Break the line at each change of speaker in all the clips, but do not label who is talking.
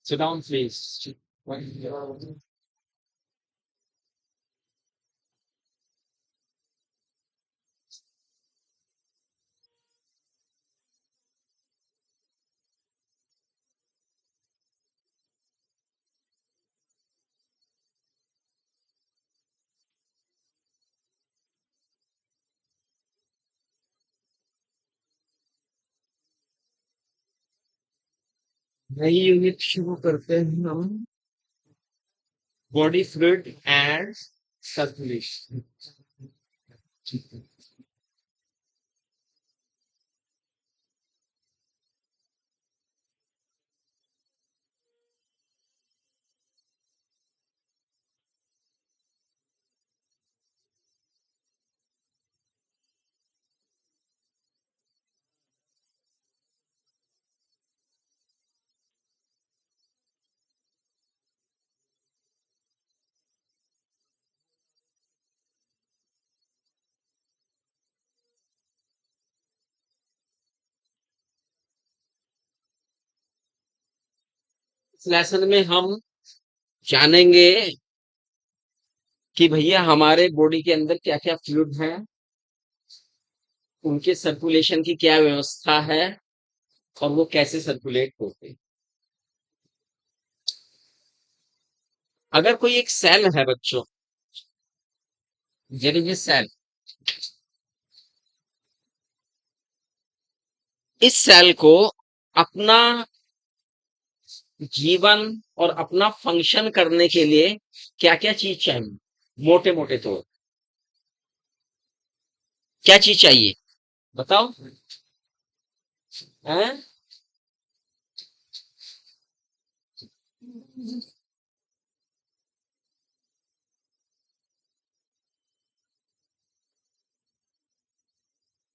Sit down, please. नई unit शुरू करते हैं हम। Body fluid and circulation. इस लेसन में हम जानेंगे कि भैया हमारे बॉडी के अंदर क्या क्या फ्लूइड है, उनके सर्कुलेशन की क्या व्यवस्था है और वो कैसे सर्कुलेट होते हैं। अगर कोई एक सेल है बच्चों, यानी ये सेल, इस सेल को अपना जीवन और अपना फंक्शन करने के लिए क्या क्या चीज चाहिए, मोटे मोटे तौर क्या चीज चाहिए बताओ। हैं?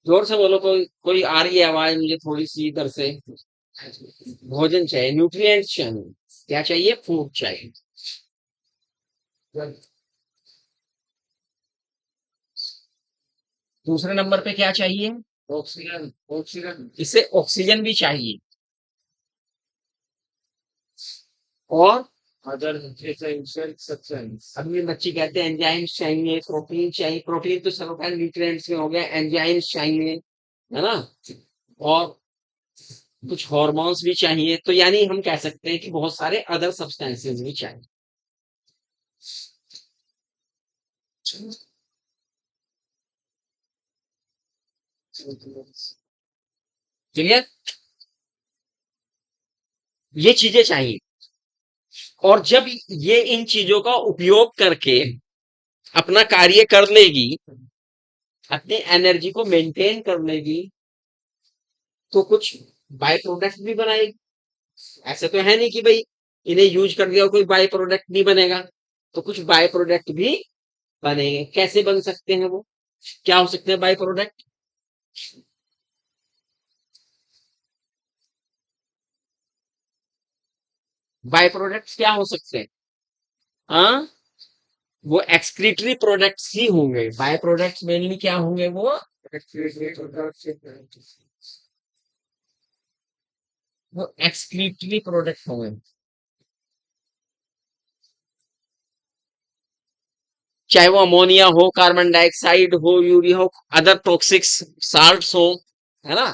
जोर से बोलो, कोई कोई आ रही है आवाज मुझे थोड़ी सी इधर से। भोजन चाहिए, न्यूट्रिएंट्स चाहिए। क्या चाहिए? फूड चाहिए। दूसरे नंबर पे क्या चाहिए? ऑक्सीजन। ऑक्सीजन, इसे ऑक्सीजन भी चाहिए। और अदर सब्सटेंस, अब ये बच्चे कहते हैं एंजाइम्स चाहिए, प्रोटीन चाहिए। प्रोटीन तो सर्वोपरि न्यूट्रिएंट्स में हो गया, एंजाइम्स चाहिए, है ना। और कुछ हॉर्मोन्स भी चाहिए, तो यानी हम कह सकते हैं कि बहुत सारे अदर सब्सटेंसेस भी चाहिए। क्लियर? ये चीजें चाहिए। और जब ये इन चीजों का उपयोग करके अपना कार्य कर लेगी, अपनी एनर्जी को मेंटेन कर लेगी, तो कुछ बाय प्रोडक्ट भी बनाएगी। ऐसे तो है नहीं कि भाई इन्हें यूज कर दिया और कोई बाय प्रोडक्ट नहीं बनेगा। तो कुछ बाय प्रोडक्ट भी बनेंगे। कैसे बन सकते हैं वो? क्या हो सकते हैं बाय प्रोडक्ट? बाय प्रोडक्ट्स क्या हो सकते हैं? हाँ, वो एक्सक्रीटरी प्रोडक्ट्स ही होंगे। बाय प्रोडक्ट्स मेनली क्या होंगे? वो एक्सक्रीटरी प्रोडक्ट होंगे। चाहे वो अमोनिया हो, कार्बन डाइऑक्साइड हो, यूरिया हो, अदर टॉक्सिक साल्ट्स हो, है ना।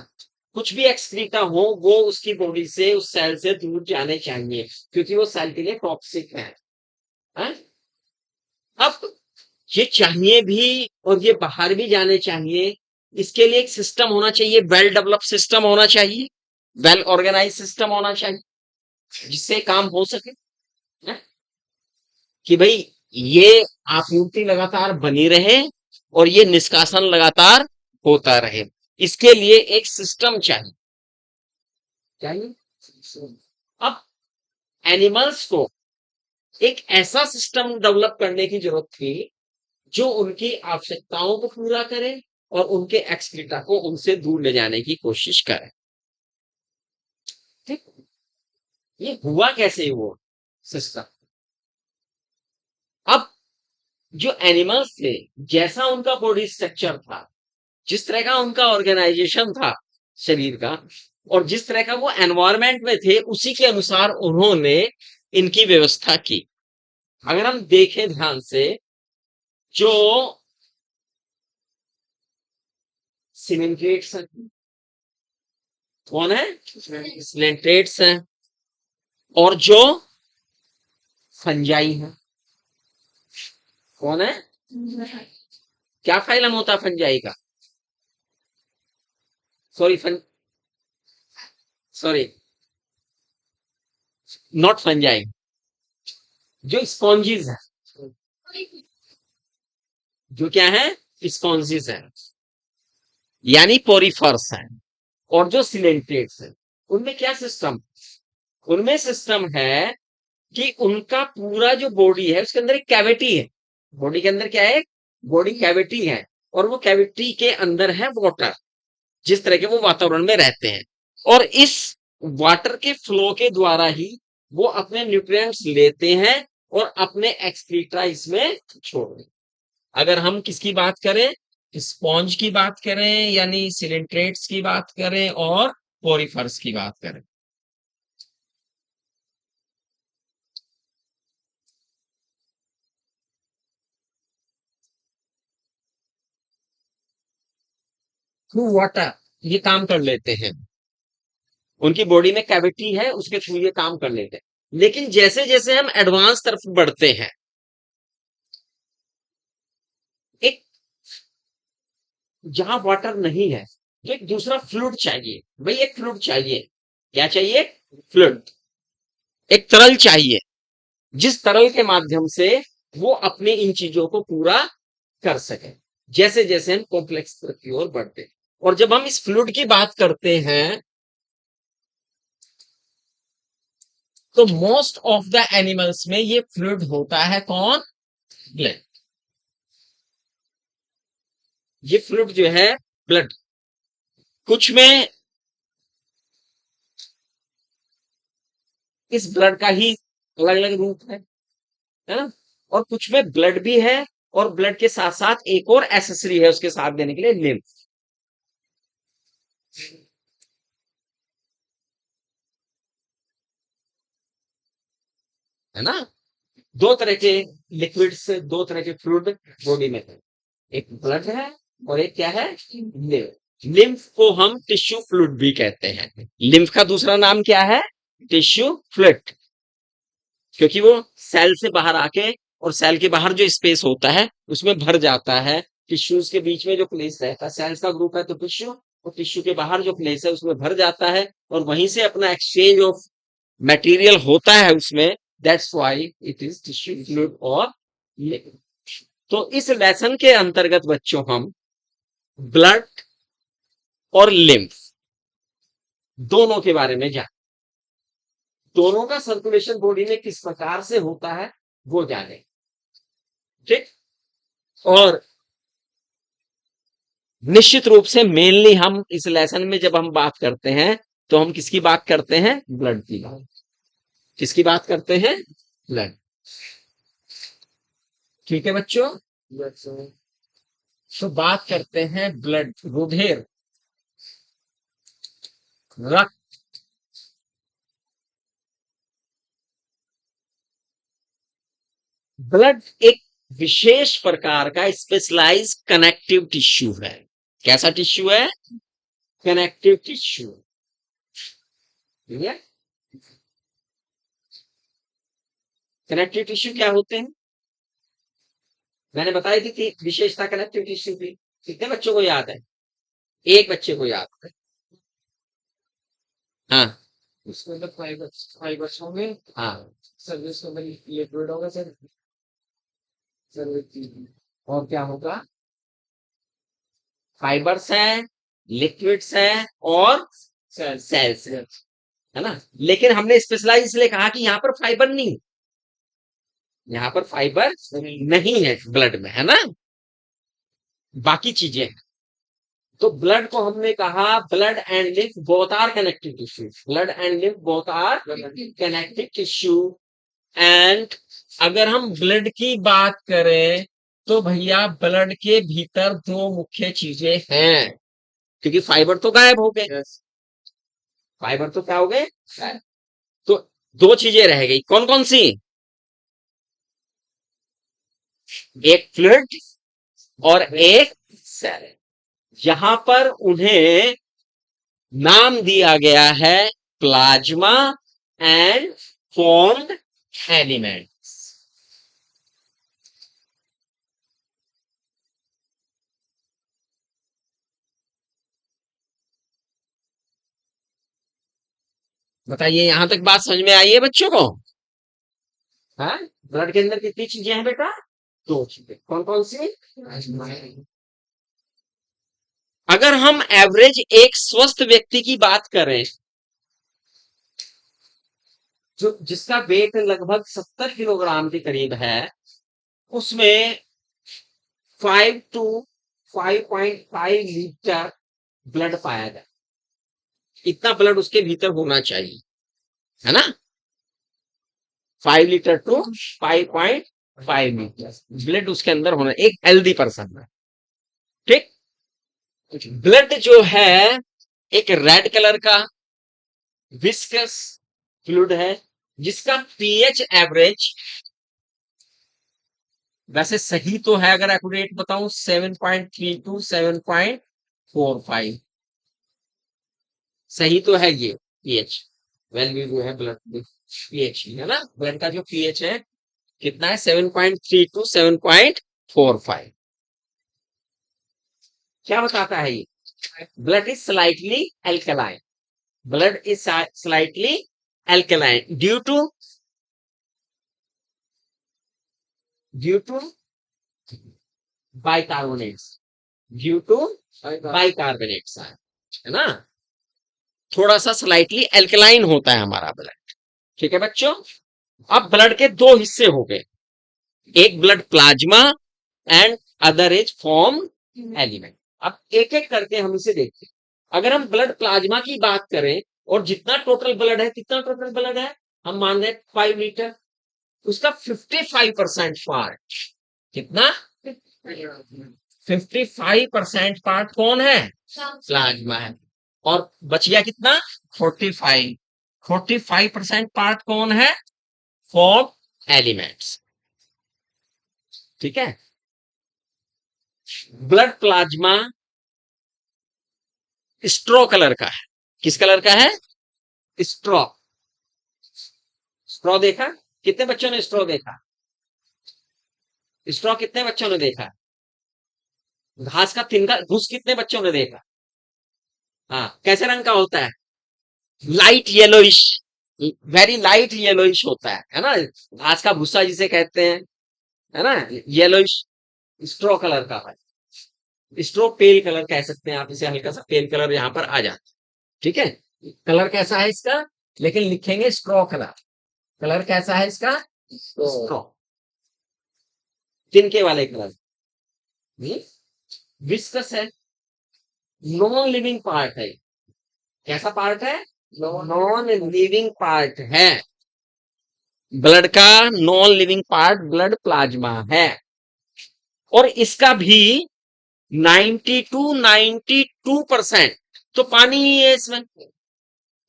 कुछ भी एक्सक्रीटा हो, वो उसकी बॉडी से, उस सेल से दूर जाने चाहिए, क्योंकि वो सेल के लिए टॉक्सिक है। हैं? अब ये चाहिए भी और ये बाहर भी जाने चाहिए। इसके लिए एक सिस्टम होना चाहिए, वेल डेवलप सिस्टम होना चाहिए, वेल ऑर्गेनाइज सिस्टम होना चाहिए, जिससे काम हो सके। हैं? कि भाई ये आपूर्ति लगातार बनी रहे और ये निष्कासन लगातार होता रहे। इसके लिए एक सिस्टम चाहिए। चाहिए। अब एनिमल्स को एक ऐसा सिस्टम डेवलप करने की जरूरत थी जो उनकी आवश्यकताओं को पूरा करे और उनके एक्सक्रीटा को उनसे दूर ले जाने की कोशिश करे। ठीक। ये हुआ कैसे वो सिस्टम? अब जो एनिमल्स थे, जैसा उनका बॉडी स्ट्रक्चर था, जिस तरह का उनका ऑर्गेनाइजेशन था शरीर का, और जिस तरह का वो एनवायरमेंट में थे उसी के अनुसार उन्होंने इनकी व्यवस्था की। अगर हम देखें ध्यान से, जो सिलिंड्रेट्स हैं, कौन है? सिलिंड्रेट्स हैं। और जो फंजाई है, कौन है? क्या फाइलम होता है फंजाई का? सॉरी सॉरी, नॉट फंजाई, जो स्पॉन्जीज है। जो क्या है? स्पॉन्जीज है, यानी पोरिफर्स है। और जो सिलेंट्रेट्स है, उनमें क्या सिस्टम? उनमें सिस्टम है कि उनका पूरा जो बॉडी है उसके अंदर एक कैविटी है। बॉडी के अंदर क्या है? बॉडी कैविटी है, और वो कैविटी के अंदर है वाटर, जिस तरह के वो वातावरण में रहते हैं। और इस वाटर के फ्लो के द्वारा ही वो अपने न्यूट्रिएंट्स लेते हैं और अपने एक्सक्रीटा इसमें छोड़ते हैं। अगर हम किसकी बात करें? स्पॉन्ज की बात करें, यानी सिलिंट्रेट्स की बात करें, और पोरिफर्स की बात करें। थ्रू वाटर ये काम कर लेते हैं। उनकी बॉडी में कैविटी है, उसके थ्रू ये काम कर लेते हैं। लेकिन जैसे जैसे हम एडवांस तरफ बढ़ते हैं, एक जहां वाटर नहीं है तो एक दूसरा फ्लूइड चाहिए। भाई एक फ्लूइड चाहिए। क्या चाहिए? फ्लूइड, एक तरल चाहिए, जिस तरल के माध्यम से वो अपने इन चीजों को पूरा कर सके, जैसे जैसे हम कॉम्प्लेक्स की ओर बढ़ते हैं। और जब हम इस फ्लूइड की बात करते हैं, तो मोस्ट ऑफ द एनिमल्स में ये फ्लूइड होता है कौन? ब्लड। ये फ्लूइड जो है ब्लड, कुछ में इस ब्लड का ही अलग अलग रूप है ना? और कुछ में ब्लड भी है, और ब्लड के साथ साथ एक और एसेसरी है उसके साथ देने के लिए, लिम्फ, है ना? दो तरह के लिक्विड्स, दो तरह के फ्लूइड बॉडी में है। एक ब्लड है और एक क्या है? लिम्फ। लिम्फ को हम टिश्यू फ्लूइड भी कहते हैं। लिम्फ का दूसरा नाम क्या है? टिश्यू फ्लूइड, क्योंकि वो सेल से बाहर आके और सेल के बाहर जो स्पेस होता है उसमें भर जाता है। टिश्यूज के बीच में जो प्लेस रहता है, सेल्स का ग्रुप है तो टिश्यू, और टिश्यू के बाहर जो प्लेस है उसमें भर जाता है, और वहीं से अपना एक्सचेंज ऑफ मटेरियल होता है उसमें। That's why it is tissue fluid और लिक्विड। तो इस लेसन के अंतर्गत बच्चों हम ब्लड और लिम्फ दोनों के बारे में जान, दोनों का सर्कुलेशन बॉडी में किस प्रकार से होता है वो जाने। ठीक। और निश्चित रूप से मेनली हम इस लेसन में जब हम बात करते हैं तो हम किसकी बात करते हैं? ब्लड की बात। किसकी बात करते हैं? ब्लड। ठीक है बच्चों। तो बात करते हैं ब्लड, रुधिर, रक्त। ब्लड एक विशेष प्रकार का स्पेशलाइज कनेक्टिव टिश्यू है। कैसा टिश्यू है? Connective tissue. ठीक है। कनेक्टिव टिश्यू क्या होते हैं? मैंने बताई थी कि विशेषता कनेक्टिव टिश्यू की। कितने बच्चों को याद है? एक बच्चे को याद है। हाँ। उसके अंदर फाइबर्स फाइबर्स होंगे। हाँ। सर जिसके अंदर लिक्विड होगा सर। सर और क्या होगा? फाइबर्स हैं, लिक्विड्स हैं, और सेल्स है ना? लेकिन हमने स्पेशलाइज इसलिए कहा कि यहां पर फाइबर नहीं, यहां पर फाइबर नहीं है ब्लड में, है ना? बाकी चीजें। तो ब्लड को हमने कहा blood and lymph both are connective tissue. Blood and lymph both are connective tissue. And अगर हम ब्लड की बात करें तो भैया ब्लड के भीतर दो मुख्य चीजें हैं, क्योंकि फाइबर तो गायब हो गए। फाइबर तो क्या हो गए? तो दो चीजें रह गई, कौन कौन सी? एक फ्लूइड और एक सेल। यहां पर उन्हें नाम दिया गया है प्लाज्मा एंड फॉर्म्ड एलिमेंट्स। बताइए, यहां तक बात समझ में आई है बच्चों को? हाँ, ब्लड के अंदर कितनी चीजें हैं बेटा? दो चीजें, कौन कौन सी? अगर हम एवरेज एक स्वस्थ व्यक्ति की बात करें, जो जिसका वेट लगभग 70 किलोग्राम के करीब है, उसमें 5 to 5.5 लीटर ब्लड पाया जाए। इतना ब्लड उसके भीतर होना चाहिए, है ना? 5 लीटर to 5.5 लीटर ब्लड उसके अंदर होना, एक हेल्दी पर्सन में। ठीक। ब्लड जो है एक रेड कलर का विस्कस फ्लूइड है, जिसका पीएच एवरेज, वैसे सही तो है अगर एक्यूरेट बताऊं, 7.3 to 7.45। सही तो है ये पीएच वैल्यू जो है ब्लड पीएच, है ना? ब्लड का जो पीएच है कितना है? 7.3 to 7.45। क्या बताता है ये? Blood is slightly alkaline. Blood is slightly alkaline due to bicarbonates, due to bicarbonates, है ना? थोड़ा सा स्लाइटली एल्कलाइन होता है हमारा ब्लड। ठीक है बच्चों। अब ब्लड के दो हिस्से हो गए, एक blood plasma and other is form element. अब एक एक करके हम इसे देखते हैं। अगर हम ब्लड प्लाज्मा की बात करें, और जितना टोटल ब्लड है, कितना टोटल ब्लड है? हम मान रहे 5 लीटर। उसका 55% पार्ट, कितना? 55% पार्ट कौन है? प्लाज्मा है। और बच गया कितना? 45% पार्ट कौन है? Form elements. ठीक है। ब्लड प्लाज्मा स्ट्रॉ कलर का है। किस कलर का है? स्ट्रॉ। स्ट्रॉ देखा? कितने बच्चों ने स्ट्रॉ देखा? स्ट्रॉ कितने बच्चों ने देखा? घास का तिनका घुस कितने बच्चों ने देखा? हाँ, कैसे रंग का होता है? Light yellowish, very light yellowish होता है ना? घास का भूसा जिसे कहते हैं, है ना? येलोइश स्ट्रॉ कलर का है। स्ट्रॉ पेल कलर कह सकते हैं आप इसे, हल्का सा पेल कलर यहां पर आ जाता है। ठीक है। कलर कैसा है इसका? लेकिन लिखेंगे स्ट्रॉ कलर। कलर कैसा है इसका? स्ट्रॉ, तिनके वाले कलर। विस्कस है, नॉन लिविंग पार्ट है। कैसा पार्ट है? नॉन लिविंग पार्ट है। ब्लड का non living part blood plasma है। और इसका भी 90 to 92% तो पानी ही है इसमें।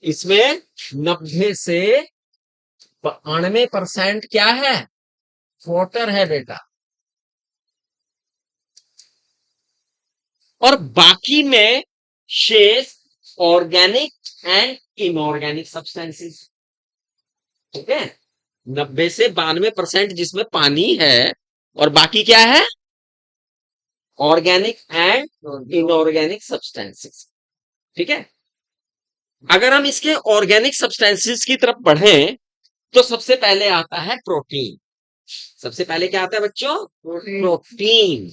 इसमें 90 से 92% क्या है? वाटर है बेटा। और बाकी में शेष ऑर्गेनिक एंड इनऑर्गेनिक सब्सटेंसेस। ठीक है। 90 से 92% जिसमें पानी है, और बाकी क्या है? Organic and inorganic substances. ठीक है। अगर हम इसके ऑर्गेनिक सब्सटेंसेस की तरफ बढ़ें, तो सबसे पहले आता है प्रोटीन। सबसे पहले क्या आता है बच्चों? प्रोटीन।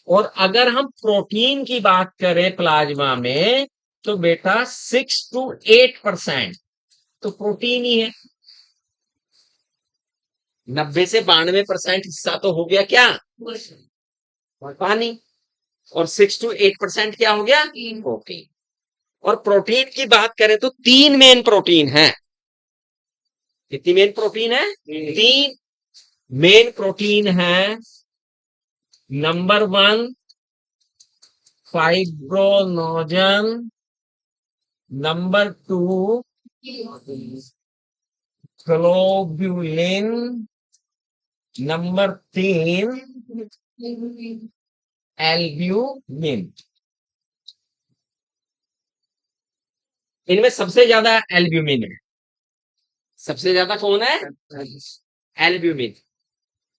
और अगर हम प्रोटीन की बात करें प्लाज्मा में, तो बेटा 6 to 8% तो प्रोटीन ही है। 90 से 92% हिस्सा तो हो गया क्या? पानी। और 6 to 8% क्या हो गया? प्रोटीन। और प्रोटीन की बात करें तो तीन मेन प्रोटीन है। कितनी मेन प्रोटीन है? तीन मेन प्रोटीन है। Number 1 fibrinogen number two globulin, number तीन एल्ब्यूमिन। इनमें सबसे ज्यादा एल्ब्यूमिन है। सबसे ज्यादा कौन है? एल्ब्यूमिन।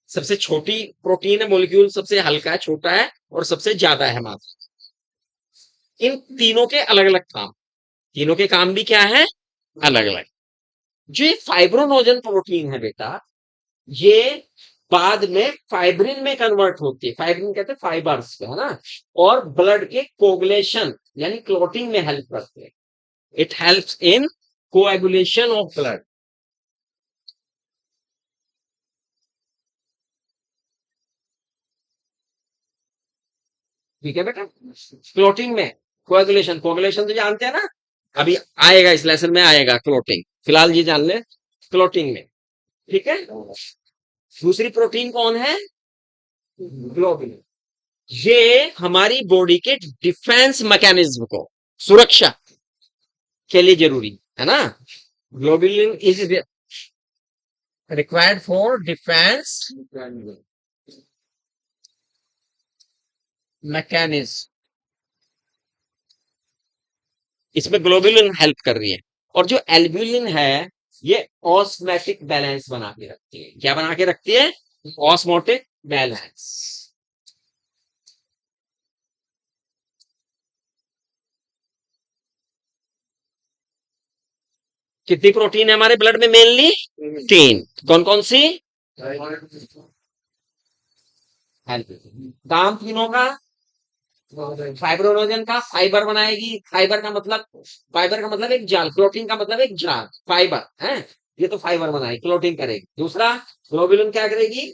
सबसे छोटी प्रोटीन है, मोलिक्यूल सबसे हल्का है, छोटा है और सबसे ज्यादा है मात्रा। इन तीनों के अलग अलग काम, तीनों के काम भी क्या है? अलग अलग। जो ये फाइब्रोनोजन प्रोटीन है बेटा, ये बाद में फाइब्रिन में कन्वर्ट होती है। फाइब्रिन कहते हैं फाइबर्स है ना, और ब्लड के कोगुलेशन यानी क्लॉटिंग में हेल्प करते हैं। It helps in coagulation of blood. ठीक है बेटा, क्लोटिंग में कोएगुलेशन, कोएगुलेशन तो जानते हैं ना, अभी आएगा इस लेसन में आएगा क्लोटिंग, फिलहाल ये जान ले क्लोटिंग में। ठीक है, दूसरी प्रोटीन कौन है? ग्लोबुलिन। ये हमारी बॉडी के डिफेंस मैकेनिज्म को, सुरक्षा के लिए जरूरी है ना। Globulin is required for defence mechanism. इसमें ग्लोबुलिन हेल्प कर रही है। और जो एल्ब्यूलिन है, ये ऑस्मोटिक बैलेंस बना के रखती है। क्या बना के रखती है? Osmotic balance. कितनी प्रोटीन है हमारे ब्लड में मेनली? तीन। कौन कौन सी? काम तीनों का, फाइब्रोनोजन का फाइबर बनाएगी। फाइबर का मतलब एक जाल, प्रोटीन का मतलब एक जाल, फाइबर है। ये तो फाइबर बनाएगी, क्लोटिंग करेगी। दूसरा ग्लोबुलिन क्या करेगी?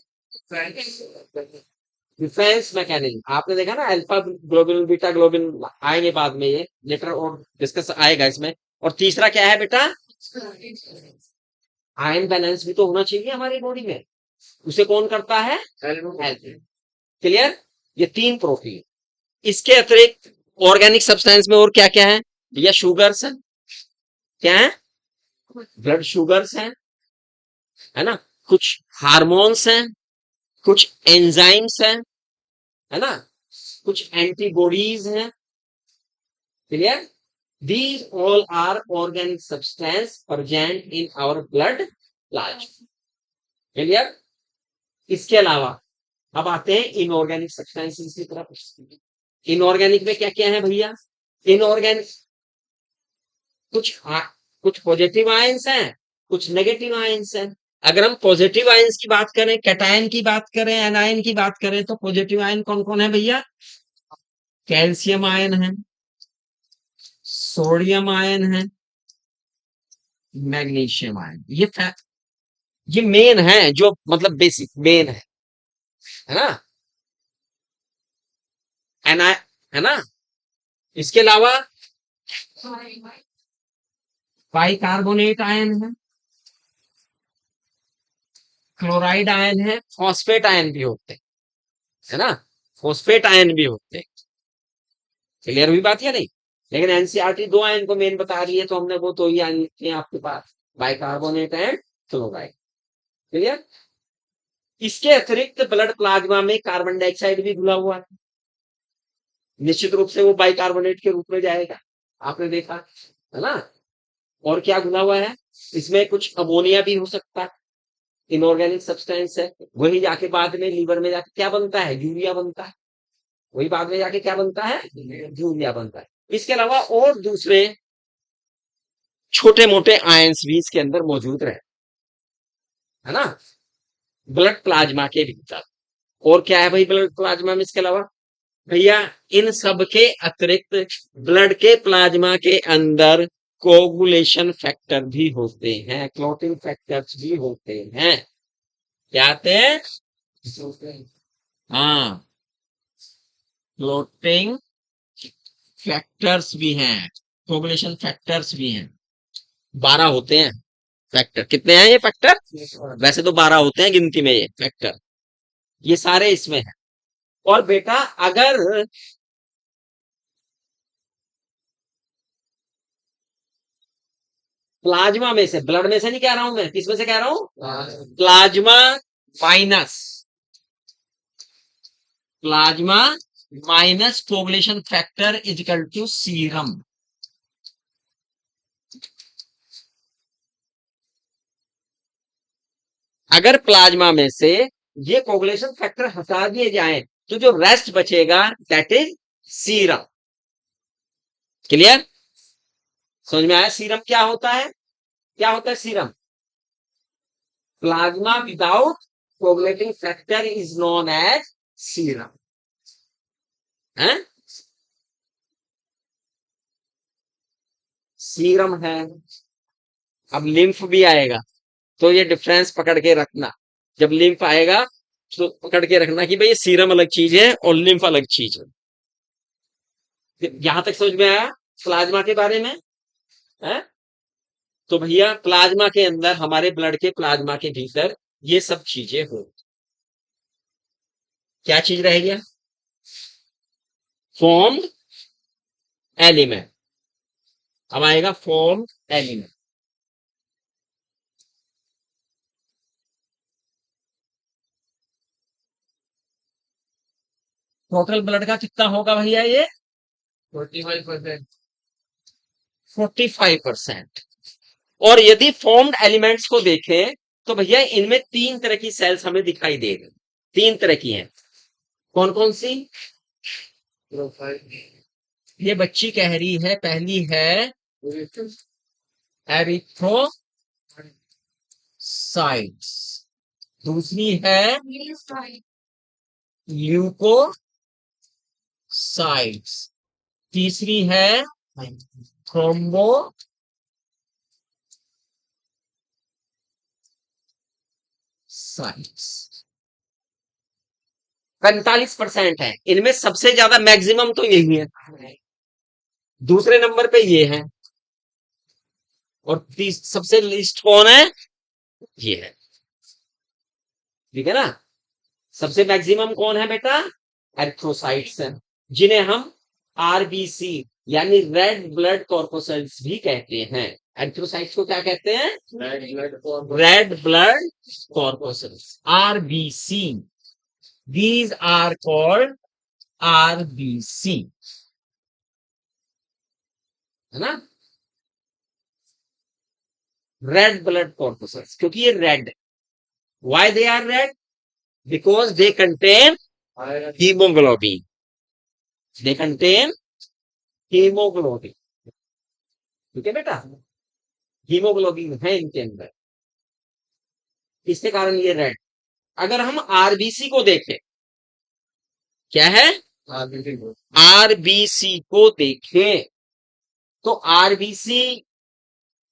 Defence mechanism. आपने देखा ना, अल्फा ग्लोबुलिन, बीटा ग्लोबुलिन आएंगे बाद में, ये लेटर और डिस्कस आएगा इसमें। और तीसरा क्या है बेटा? आयन बैलेंस भी तो होना चाहिए हमारी बॉडी में, उसे कौन करता है? क्लियर? ये तीन प्रोटीन। इसके अतिरिक्त ऑर्गेनिक सब्सटेंस में और क्या क्या है भैया? शुगर्स है। क्या है? ब्लड शुगर्स है ना, कुछ हार्मोन्स हैं, कुछ एंजाइम्स हैं, है ना, कुछ एंटीबॉडीज हैं। Clear? These all are organic substance present in our blood plasma. Clear? इसके अलावा अब आते हैं इनऑर्गेनिक सब्सटेंसेस की तरफ। इनऑर्गेनिक में क्या क्या है भैया? इनऑर्गेनिक कुछ कुछ पॉजिटिव आयंस हैं, कुछ नेगेटिव आयंस हैं। अगर हम पॉजिटिव आयंस की बात करें, कैटायन की बात करें, एनायन की बात करें, तो पॉजिटिव आयन कौन कौन है भैया? कैल्शियम आयन है, सोडियम आयन है, मैग्नीशियम आयन। ये मेन है, जो मतलब बेसिक मेन है ना, एना है ना। इसके अलावा बाइकार्बोनेट आयन है, क्लोराइड आयन है, फॉस्फेट आयन भी होते हैं, है ना, फॉस्फेट आयन भी होते हैं। क्लियर हुई बात या नहीं? लेकिन एनसीईआरटी दो आयन को मेन बता रही है, तो हमने वो तो ही आयन लिखे हैं आपके पास, बाइकार्बोनेट एंड क्लोराइड। क्लियर? इसके अतिरिक्त ब्लड प्लाज्मा में कार्बन डाइऑक्साइड भी घुला हुआ है, निश्चित रूप से वो बाइकार्बोनेट के रूप में जाएगा, आपने देखा है ना। और क्या घुला हुआ है इसमें? कुछ अमोनिया भी हो सकता है, इनऑर्गेनिक सब्सटेंस है। वही जाके बाद में लीवर में जाके क्या बनता है? यूरिया बनता है। वही बाद में जाके क्या बनता है? यूरिया बनता है। इसके अलावा और दूसरे छोटे मोटे आयंस भी इसके अंदर मौजूद रहे, है ना, ब्लड प्लाज्मा के भीतर। और क्या है भाई ब्लड प्लाज्मा में इसके अलावा? भैया इन सब के अतिरिक्त ब्लड के प्लाज्मा के अंदर कोगुलेशन फैक्टर भी होते हैं, क्लॉटिंग फैक्टर्स भी होते हैं। क्या आते हैं? हाँ, क्लॉटिंग फैक्टर्स भी हैं, कोगुलेशन फैक्टर्स भी हैं। 12 होते हैं फैक्टर। कितने हैं ये फैक्टर? वैसे तो 12 होते हैं गिनती में ये फैक्टर, ये सारे इसमें हैं। और बेटा अगर प्लाज्मा में से, ब्लड में से नहीं कह रहा हूं मैं, किस में से कह रहा हूं? Plasma minus, plasma minus coagulation factor is equal to serum. अगर प्लाज्मा में से ये कोगुलेशन फैक्टर हटा दिए जाएं तो जो रेस्ट बचेगा दैट इज सीरम। क्लियर? समझ में आया सीरम क्या होता है? क्या होता है serum? Plasma without coagulating factor is known as serum है। सीरम है। अब लिम्फ भी आएगा तो ये डिफरेंस पकड़ के रखना। जब लिम्फ आएगा तो पकड़ के रखना कि भाई ये सीरम अलग चीज है और लिम्फ अलग चीज है। यहां तक समझ में आया प्लाज्मा के बारे में है? तो भैया प्लाज्मा के अंदर, हमारे ब्लड के प्लाज्मा के भीतर ये सब चीजें हो। क्या चीज रह गया? Formed element. अब आएगा फॉर्म्ड एलिमेंट। टोटल ब्लड का कितना होगा भैया ये? 45%। 45%। और यदि फॉर्म्ड एलिमेंट्स को देखें तो भैया इनमें तीन तरह की सेल्स हमें दिखाई दे रही। तीन तरह की हैं। कौन कौन सी? ये बच्ची कह रही है, पहली है एरिथ्रोसाइट्स, दूसरी है ल्यूकोसाइट्स, तीसरी है थ्रोम्बोसाइट्स। 45% है। इनमें सबसे ज्यादा मैक्सिमम तो यही है, दूसरे नंबर पे ये है, और सबसे लिस्ट कौन है? ये है। ठीक है ना? सबसे मैक्सिमम कौन है बेटा? एरिथ्रोसाइट्स है, जिन्हें हम आरबीसी यानी रेड ब्लड कॉर्पोसेल्स भी कहते हैं। एरिथ्रोसाइट्स को क्या कहते हैं? Red blood corpuscles, RBC. These are called RBC, है ना? रेड ब्लड कॉर्पोसेल्स, क्योंकि ये रेड। Why they are red? Because they contain haemoglobin. They contain haemoglobin. ठीक है बेटा? हीमोग्लोबिन है इनके अंदर, इसके कारण ये रेड। अगर हम आरबीसी को देखें, क्या है? आरबीसी को देखें तो आरबीसी,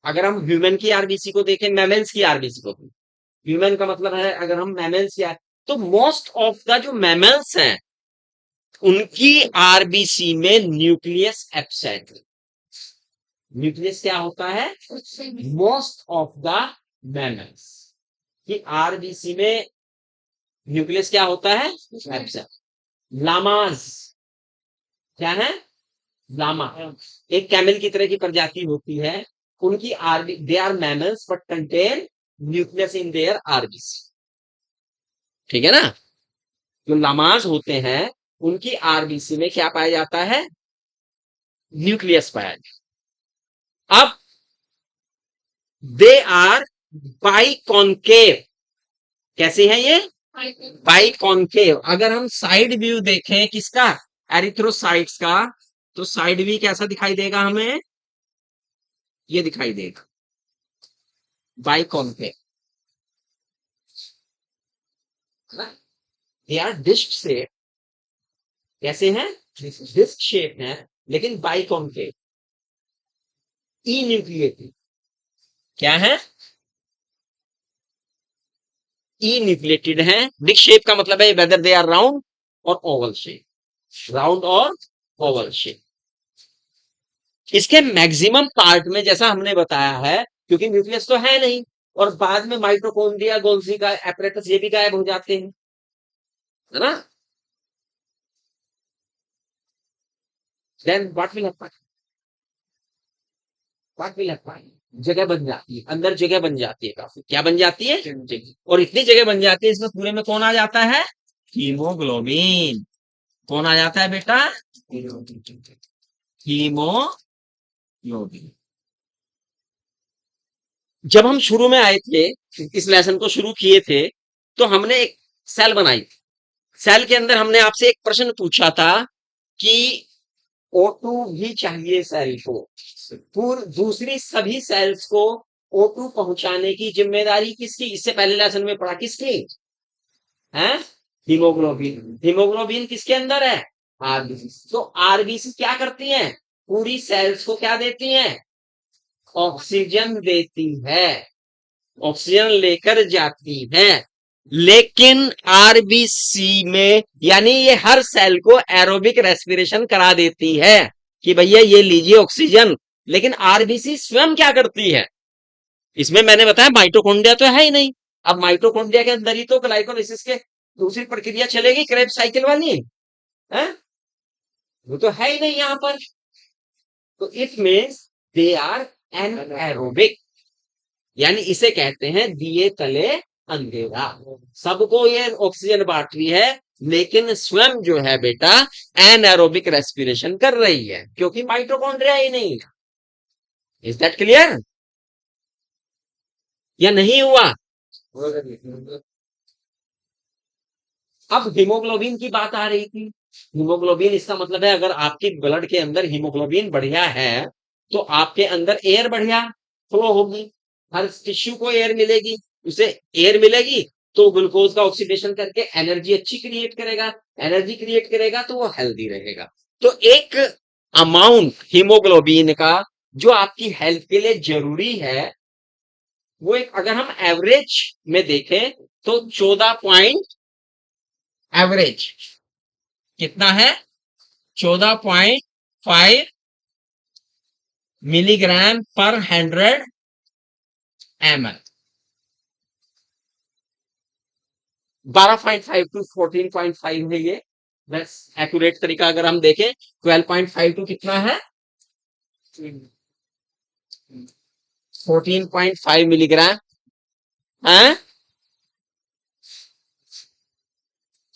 अगर हम ह्यूमन की आरबीसी को देखें, मैमल्स की आरबीसी को, ह्यूमन का मतलब है अगर हम मैमल्स की, तो मोस्ट ऑफ द जो मैमल्स हैं उनकी आरबीसी में न्यूक्लियस एब्सेंट। न्यूक्लियस क्या होता है? मोस्ट ऑफ द मैमल्स की आरबीसी में न्यूक्लियस क्या होता है? एब्सेंट। लामाज क्या है? लामा एक कैमल की तरह की प्रजाति होती है, उनकी RB, they are mammals but contain nucleus in their RBC. ठीक है ना? जो लामाज होते हैं उनकी आरबीसी में क्या पाया जाता है? न्यूक्लियस पाया जाता। अब दे आर बाइकॉन्केव। कैसे है ये? बाइकॉन्केव। अगर हम साइड व्यू देखें किसका? एरिथ्रोसाइट्स का, तो साइड व्यू कैसा दिखाई देगा हमें? ये दिखाई देगा biconcave. They are disc shape. कैसे हैं? डिस्क शेप है लेकिन बाइकॉन्केव। ई न्यूक्लिएटेड। क्या है? ई न्यूक्लिएटेड है। डिस्क शेप का मतलब है वेदर दे आर राउंड और ओवल शेप, राउंड और ओवल शेप। इसके मैक्सिमम पार्ट में, जैसा हमने बताया है, क्योंकि न्यूक्लियस तो है नहीं, और बाद में माइटोकॉन्ड्रिया, गोल्जी का एपरेटस, ये भी गायब हो जाते हैं, है ना? Then what will happen? What will happen? जगह बन जाती है, अंदर जगह बन जाती है काफी। क्या बन जाती है? जगह। और इतनी जगह बन जाती है, इसमें पूरे में कौन आ जाता है? हीमोग्लोबिन। कौन आ जाता है बेटा? हीमोग्लोबिन। जब हम शुरू में आए थे, इस लेसन को शुरू किए थे, तो हमने एक सेल बनाई थी। सेल के अंदर हमने आपसे एक प्रश्न पूछा था कि O2 भी चाहिए सेल को, पूर्व दूसरी सभी सेल्स को O2 पहुंचाने की जिम्मेदारी किसकी? इससे पहले लेसन में पढ़ा, किसकी है? हीमोग्लोबिन। हीमोग्लोबिन किसके अंदर है? आरबीसी। तो आरबीसी क्या करती हैं? पूरी सेल्स को क्या देती हैं? ऑक्सीजन देती है, ऑक्सीजन लेकर जाती है। लेकिन आरबीसी में, यानी ये हर सेल को एरोबिक रेस्पिरेशन करा देती है कि भैया ये लीजिए ऑक्सीजन। लेकिन आरबीसी स्वयं क्या करती है? इसमें मैंने बताया माइटोकॉन्ड्रिया तो है ही नहीं। अब माइटोकॉन्ड्रिया के अंदर ही तो ग्लाइकोलाइसिस के दूसरी प्रक्रिया चलेगी, क्रेब्स साइकिल वाली है, वो तो है ही नहीं यहां पर। तो it means they are anaerobic, यानी इसे कहते हैं दिए तले अंधेरा। सबको ये ऑक्सीजन बांट रही है, लेकिन स्वयं जो है बेटा एनएरोबिक रेस्पिरेशन कर रही है, क्योंकि माइटोकॉन्ड्रिया ही नहीं है। इज दैट क्लियर या नहीं हुआ? अब हीमोग्लोबिन की बात आ रही थी। हीमोग्लोबिन, इसका मतलब है अगर आपकी ब्लड के अंदर हीमोग्लोबिन बढ़िया है, तो आपके अंदर एयर बढ़िया फ्लो होगी, हर टिश्यू को एयर मिलेगी। उसे एयर मिलेगी तो ग्लूकोज का ऑक्सीडेशन करके एनर्जी अच्छी क्रिएट करेगा, एनर्जी क्रिएट करेगा तो वो हेल्दी रहेगा। तो एक अमाउंट हीमोग्लोबिन का जो आपकी हेल्थ के लिए जरूरी है, वो एक अगर हम एवरेज में देखें तो 14 एवरेज कितना है? 14.5 मिलीग्राम पर 100 ml। 12.5 टू 14.5 है ये, बस एक्यूरेट तरीका अगर हम देखें। 12.5 टू कितना है? 14.5 मिलीग्राम है,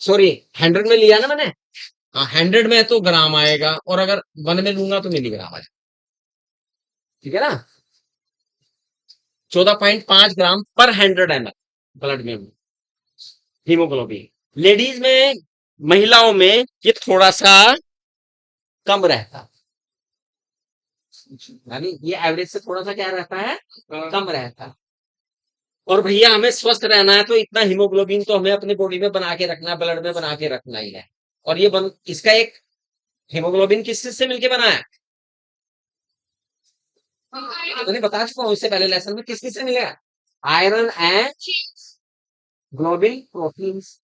सॉरी 100 में लिया ना मैंने। हाँ, 100 में तो ग्राम आएगा, और अगर 1 में लूंगा तो मिलीग्राम आएगा, ठीक है ना? 14.5 ग्राम पर 100 ml ब्लड में हीमोग्लोबिन। लेडीज में, महिलाओं में ये थोड़ा सा कम रहता है, यानी ये एवरेज से थोड़ा सा क्या रहता है? कम रहता है। और भैया हमें स्वस्थ रहना है, तो इतना हीमोग्लोबिन तो हमें अपनी बॉडी में बना के रखना है, ब्लड में बना के रखना ही है। और ये इसका एक हीमोग्लोबिन किस चीज से मिलके बना है? मैंने बता चुका हूं इससे पहले लेसन में, किस किस से मिलेगा? Iron and globin proteins.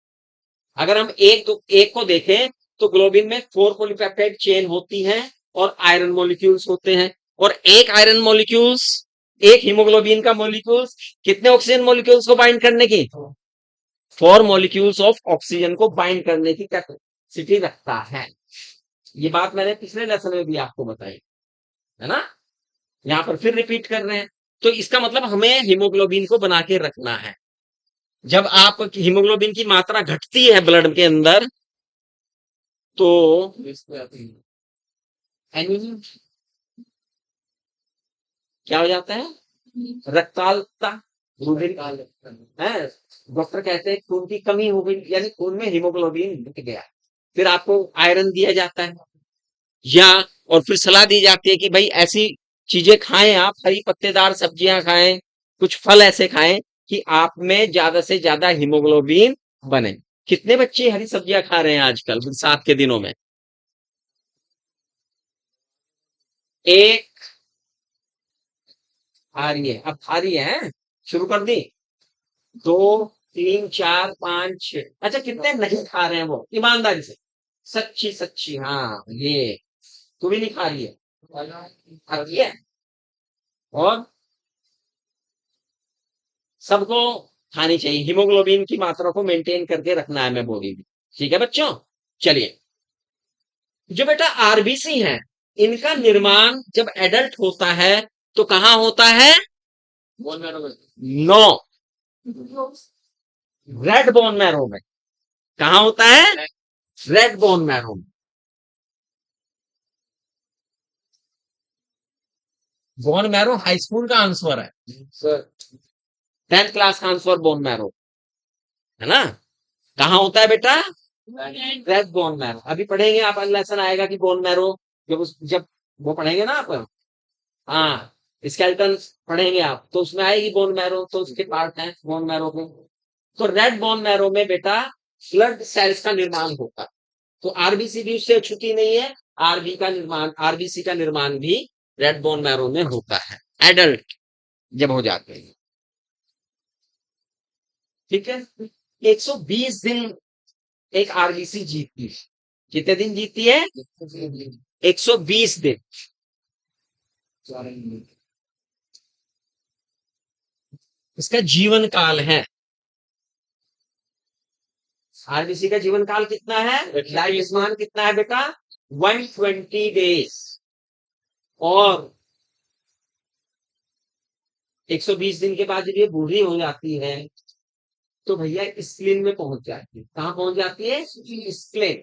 अगर हम एक को देखें तो ग्लोबिन में 4 पॉलीपेप्टाइड चेन होती हैं और आयरन मॉलिक्यूल्स होते हैं। और एक आयरन मॉलिक्यूल्स, एक हीमोग्लोबिन का मॉलिक्यूल्स कितने ऑक्सीजन मॉलिक्यूल्स को बाइंड करने की? 4 मॉलिक्यूल्स ऑफ ऑक्सीजन को बाइंड करने की कैपेसिटी रखता है। ये बात मैंने पिछले लेसन में भी आपको बताई है ना, यहां पर फिर रिपीट कर रहे हैं। तो इसका मतलब हमें हीमोग्लोबिन को बना के रखना है। जब आप हीमोग्लोबिन की मात्रा घटती है ब्लड के अंदर, तो एनीमिया क्या हो जाता है? रक्ताल्पता, है। डॉक्टर कहते हैं खून की कमी हो गई, यानी खून में हीमोग्लोबिन घट गया। फिर आपको आयरन दिया जाता है, या और फिर सलाह दी जाती है कि भाई ऐसी चीजें खाएं, आप हरी पत्तेदार सब्जियां खाएं, कुछ फल ऐसे खाएं कि आप में ज्यादा से ज्यादा हीमोग्लोबिन बने। कितने बच्चे हरी सब्जियां खा रहे हैं आजकल बरसात के दिनों में? एक खा रही है, अब खा रही है, शुरू कर दी। 2, 3, 4, 5, 6। अच्छा, कितने नहीं खा रहे हैं वो ईमानदारी से? सच्ची सच्ची, हाँ ये तू भी नहीं खा रही है? खा रही है। और सबको खानी चाहिए, हीमोग्लोबिन की मात्रा को मेंटेन करके रखना है मैं बॉडी में। ठीक है बच्चों, चलिए। जो बेटा आरबीसी है, इनका निर्माण जब एडल्ट होता है तो कहां होता है?
बोन मैरो में।
नो, रेड बोन मैरो में। कहां होता है? रेड बोन मैरो में। बोन मैरो हाई स्कूल का आंसर है,
सर
10th क्लास का आंसर बोन मैरो है ना। कहां होता है बेटा? Red bone marrow. अभी पढ़ेंगे आप, लेसन आएगा कि बोन मैरो, जब वो पढ़ेंगे ना आप, हाँ, स्केलेटन पढ़ेंगे आप, तो उसमें आएगी बोन मैरो, तो उसके पार्ट है बोन मैरो में। तो रेड बोन मैरो में बेटा ब्लड सेल्स का निर्माण होता है। तो आरबीसी भी उससे छुटी नहीं है। आरबीसी का निर्माण भी रेड बोन मैरो में होता है, एडल्ट जब हो जाते हैं। ठीक है। 120 दिन एक आरबीसी जीतती है। कितने दिन जीतती है? 120 दिन। इसका जीवन काल है, आरबीसी का जीवन काल कितना है? लाइफ स्पान कितना है बेटा? 120 डेज। और 120 दिन के बाद जब ये बूढ़ी हो जाती है तो भैया स्प्लीन में पहुंच जाती है। कहां पहुंच जाती है? स्प्लीन।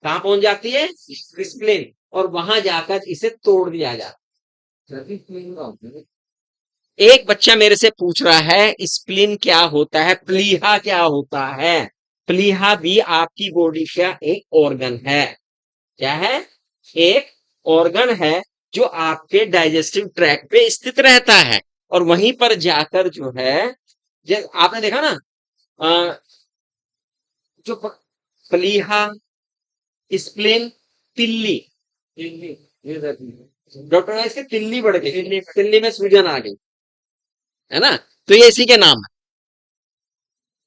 कहां पहुंच जाती है? स्प्लीन। और वहां जाकर इसे तोड़ दिया जाता है। एक बच्चा मेरे से पूछ रहा है स्प्लीन क्या होता है, प्लीहा क्या होता है? प्लीहा भी आपकी बॉडी का एक ऑर्गन है। क्या है? एक ऑर्गन है जो आपके डाइजेस्टिव ट्रैक्ट पे स्थित रहता है, और वहीं पर जाकर जो है, जैसे आपने देखा ना, जो प्लीहा, स्प्लीन, तिल्ली, डॉक्टर ने इसकी तिल्ली बढ़ गई, तिल्ली में सूजन आ गई, है ना, तो ये इसी के नाम है।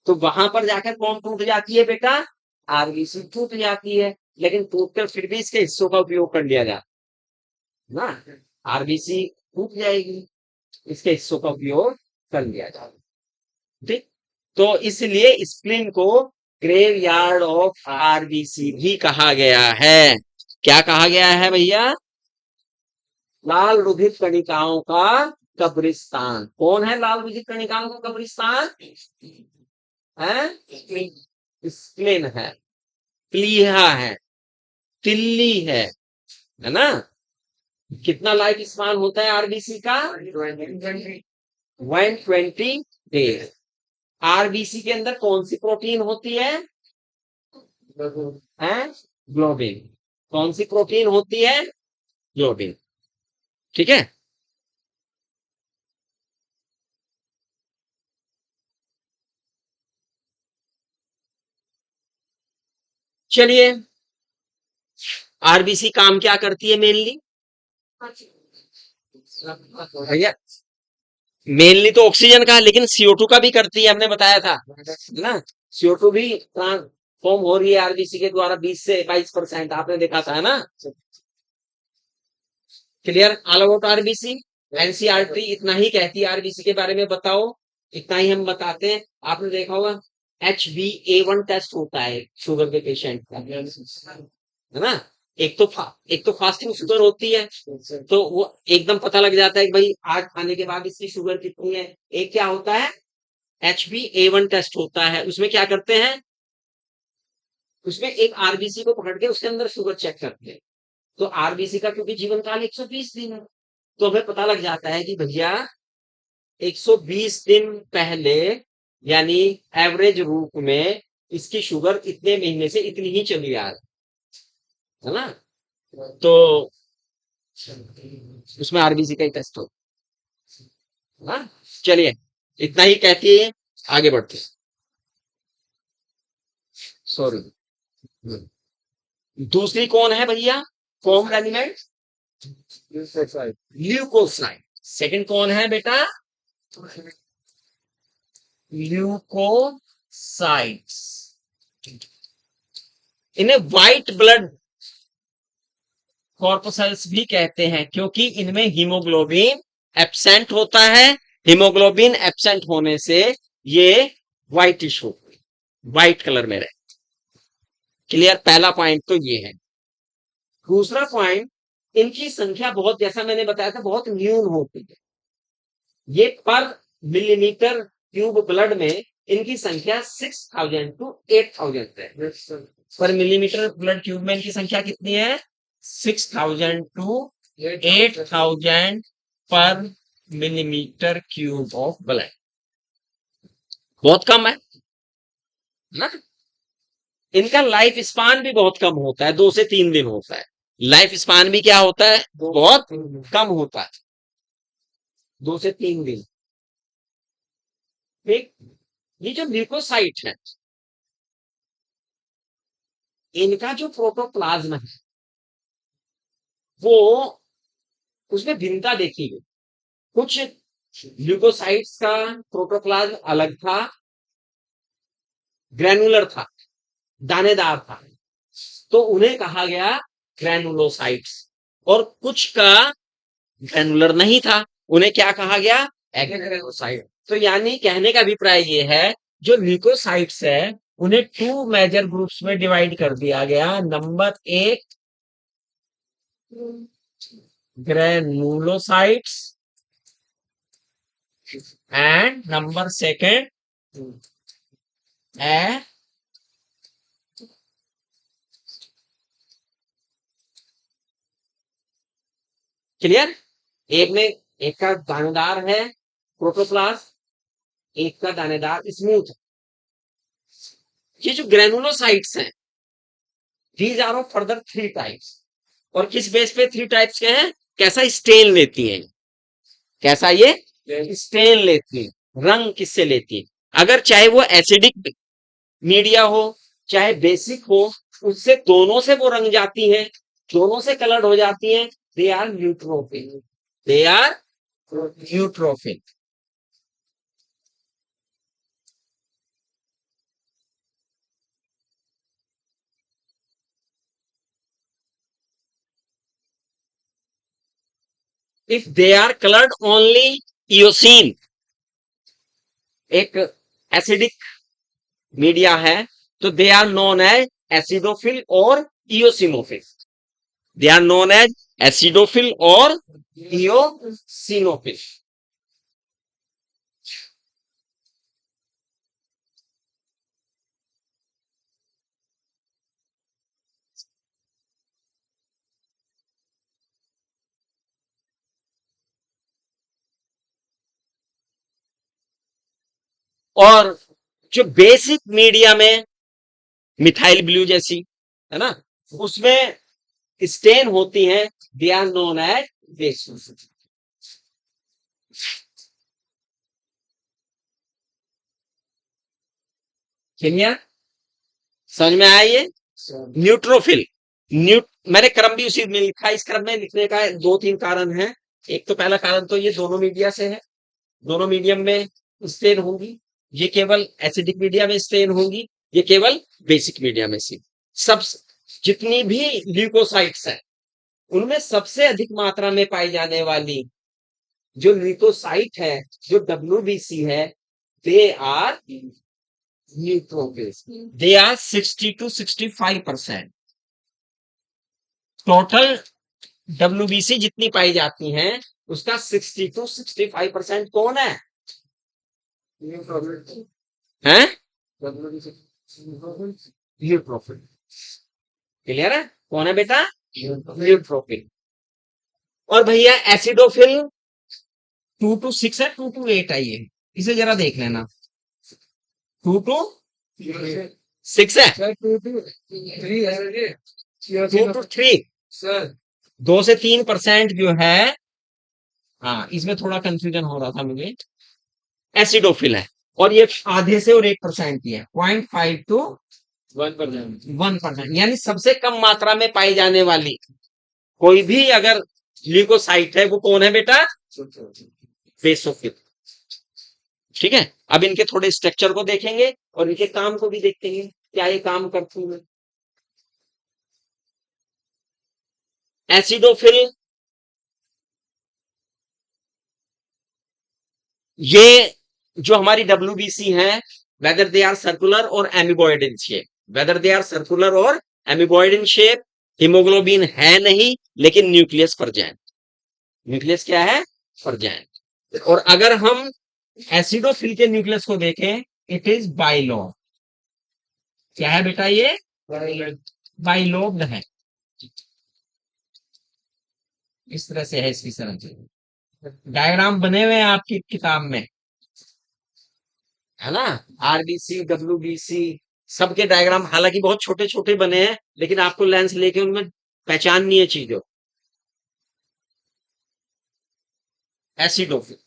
तो वहां पर जाकर कौन टूट जाती है बेटा? आरबीसी टूट जाती है, लेकिन टूटकर फिर भी इसके हिस्सों का उपयोग कर लिया जाता है ना। आरबीसी टूट जाएगी, इसके हिस्सों का उपयोग कर लिया जाता है। ठीक। तो इसलिए स्प्लीन को ग्रेव यार्ड ऑफ आरबीसी भी कहा गया है। क्या कहा गया है भैया? लाल रुधिर कणिकाओं का कब्रिस्तान। कौन है लाल रुधिर कणिकाओं का कब्रिस्तान? है स्प्लीन है, प्लीहा है, तिल्ली है ना। कितना लाइफ स्पान होता है आरबीसी का? 120 डेज। आरबीसी के अंदर कौन सी प्रोटीन होती है? ग्लोबिन। कौन सी प्रोटीन होती है? ग्लोबिन। ठीक है। चलिए, आरबीसी काम क्या करती है मेनली भैया? मेनली तो ऑक्सीजन का, लेकिन CO2 का भी करती है, हमने बताया था ना। CO2 भी ट्रांसफॉर्म हो रही है आरबीसी के द्वारा 20 से 22%, आपने देखा था, है ना। Clear all about RBC? NCERT इतना ही कहती है आरबीसी के बारे में, बताओ। इतना ही हम बताते हैं। आपने देखा होगा HbA1 टेस्ट होता है शुगर के पेशेंट का, है ना। एक तो फास्टिंग शुगर होती है, तो वो एकदम पता लग जाता है कि भाई आज खाने के बाद इसकी शुगर कितनी है। एक क्या होता है? HbA1 टेस्ट होता है। उसमें क्या करते हैं? उसमें एक आरबीसी को पकड़ के उसके अंदर शुगर चेक करते हैं। तो आरबीसी का क्योंकि जीवन काल 120 दिन है, तो हमें पता लग जाता है कि भैया 120 दिन पहले, यानी एवरेज रूप में इसकी शुगर इतने महीने से इतनी ही चली आ रही है ना। तो उसमें आरबीसी का ही टेस्ट हो, है ना। चलिए, इतना ही कहती है, आगे बढ़ते। सॉरी, दूसरी कौन है भैया? Form element leukocyte. सेकंड कौन है बेटा? ल्यूकोसाइड्स। इन्हें व्हाइट ब्लड कॉर्पोसेल्स भी कहते हैं, क्योंकि इनमें हीमोग्लोबिन एब्सेंट होता है। हीमोग्लोबिन एब्सेंट होने से ये व्हाइटिश हो, व्हाइट कलर में रहे। क्लियर? पहला पॉइंट तो ये है। दूसरा पॉइंट, इनकी संख्या बहुत, जैसा मैंने बताया था, बहुत न्यून होती है। ये पर मिलीमीटर क्यूब ब्लड में इनकी संख्या 6000 टू 8000 है। पर मिलीमीटर ब्लड क्यूब में इनकी संख्या कितनी है? 6000 टू 8000 पर मिलीमीटर क्यूब ऑफ ब्लड। बहुत कम है ना। इनका लाइफ स्पान भी बहुत कम होता है, 2 से 3 दिन होता है। लाइफ स्पान भी क्या होता है? बहुत कम होता है, 2 से 3 दिन। ठीक। ये जो ल्यूकोसाइट है, इनका जो प्रोटोप्लाज्म है, वो उसमें भिन्नता देखी गई। कुछ ल्यूकोसाइट्स का प्रोटोप्लाज्म अलग था, ग्रैनुलर था, दानेदार था, तो उन्हें कहा गया ग्रैनुलोसाइट्स। और कुछ का ग्रैनुलर नहीं था, उन्हें क्या कहा गया? एग्रैनुलोसाइट। तो यानी कहने का अभिप्राय ये है, जो ल्यूकोसाइट्स है उन्हें 2 मेजर ग्रुप्स में डिवाइड कर दिया गया। Number 1 granulocytes and number 2 A clear. एक का दानेदार है प्रोटोप्लास्ट, एक का दानेदार स्मूथ। ये जो ग्रैनुलोसाइट्स हैं, these are of further 3 types. और किस बेस पे 3 टाइप्स के हैं? कैसा स्टेन लेती हैं, कैसा ये स्टेन लेती है, रंग किससे लेती है? अगर चाहे वो एसिडिक मीडिया हो चाहे बेसिक हो, उससे दोनों से वो रंग जाती है, दोनों से कलर्ड हो जाती है। They are neutrophil, they are neutrophil. If they are coloured only eosin, एक एसिडिक मीडिया है, तो they are known as acidophil और eosinophil. They are known as acidophil और इयोसिनोफिल। और जो बेसिक मीडिया में मिथाइल ब्लू जैसी है ना, उसमें स्टेन होती हैं, they are known as basic. Clear, समझ में आया ये? न्यूट्रोफिल, मैंने क्रम भी उसी में लिखा। इस क्रम में लिखने का 2-3 कारण है। एक तो पहला कारण तो ये दोनों मीडिया से है, दोनों मीडियम में स्टेन होंगी। ये केवल एसिडिक मीडिया में स्टेन होंगी, ये केवल बेसिक मीडिया में सी। सब जितनी भी ल्यूकोसाइट्स हैं, उनमें सबसे अधिक मात्रा में पाई जाने वाली जो ल्यूकोसाइट है, जो WBC है, they are neutrophils. They are 60 to 65%। Total WBC जितनी पाई जाती हैं, उसका 60 to 65% कौन है? हैं? न्यूट्रोफिल। क्लियर है? कौन है बेटा? न्यूट्रोफिल। और भैया एसिडोफिल 2 to 6 है, 2 to 8 है। ये इसे जरा देख लेना, 2 to 6 है, 2 to 3, 2 से 3% जो है। हाँ, इसमें थोड़ा कंफ्यूजन हो रहा था मुझे। एसिडोफिल है, और ये आधे से और 1% की है, 0.5 to 1%। यानी सबसे कम मात्रा में पाई जाने वाली कोई भी अगर ल्यूकोसाइट है, वो कौन है बेटा? बेसोफिल। ठीक है। अब इनके थोड़े स्ट्रक्चर को देखेंगे और इनके काम को भी देखेंगे, क्या ये काम करती है। एसिडोफिल ये जो हमारी WBC है, वेदर दे आर सर्कुलर और amoeboid in shape, whether they are circular और एमिबॉइड इन शेप, हीमोग्लोबिन है नहीं, लेकिन न्यूक्लियस परजैन। न्यूक्लियस क्या है? परजैन। और अगर हम एसिडोफिल के न्यूक्लियस को देखें, इट इज बाइलोब। क्या है बेटा ये? बाइलोब्ड है। इस तरह से है इसकी संरचना। डायग्राम बने हुए हैं आपकी किताब में, है ना? आरबीसी, डब्ल्यूबीसी, सबके डायग्राम हालांकि बहुत छोटे छोटे बने हैं, लेकिन आपको लेंस लेके उनमें पहचाननी है चीजों। एसिडोफिल।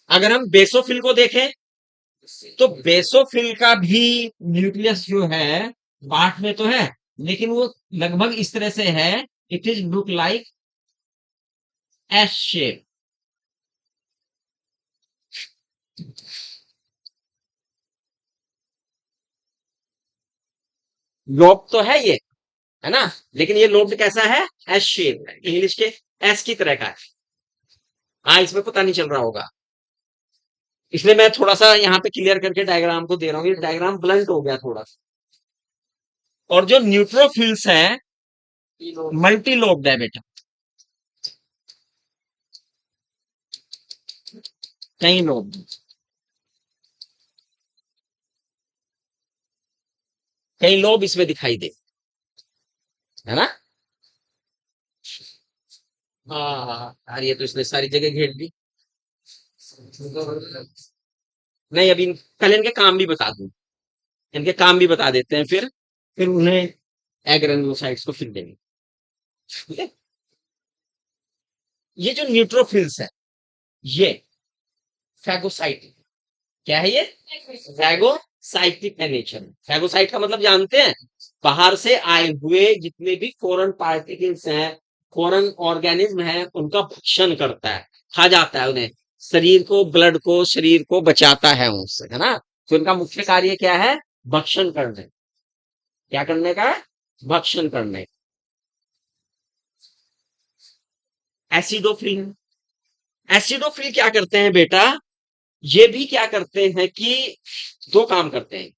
अगर हम बेसोफिल को देखें, तो बेसोफिल का भी न्यूक्लियस जो है पार्ट में तो है, लेकिन वो लगभग इस तरह से है, it is look like S shape. Lobe तो है ये, है ना? लेकिन ये लोब्ड कैसा है? एस शेप है, इंग्लिश के एस की तरह का है। हाँ, इसमें पता नहीं चल रहा होगा, इसलिए मैं थोड़ा सा यहाँ पे क्लियर करके डायग्राम को दे रहा हूँ। ये डायग्राम ब्लंट हो गया थोड़ा सा। और जो न्यूट्रोफिल्स है, मल्टी लोब्ड है बेटा। कई लोब, कई लोब इसमें दिखाई दे, है ना? हाँ, यार ये तो इसने सारी जगह घेर दी। नहीं, अभी कल इनके काम भी बता दूं, इनके काम भी बता देते हैं, फिर उन्हें एग्रेनुलोसाइट्स को फिर देंगे। ठीक है? ये जो न्यूट्रोफिल्स है, ये फैगोसाइट। क्या है ये? फैगोसाइटिक है नेचर। फैगोसाइट का मतलब जानते हैं? बाहर से आए हुए जितने भी फॉरेन पार्टिकल्स हैं, फॉरेन ऑर्गेनिज्म है, उनका भक्षण करता है, खा जाता है उन्हें। शरीर को, ब्लड को, शरीर को बचाता है उनसे, है ना? तो इनका मुख्य कार्य क्या है? भक्षण करने। क्या करने का? भक्षण करने। एसिडोफिल। एसिडोफिल क्या करते हैं बेटा? ये भी क्या करते हैं कि दो काम करते हैं।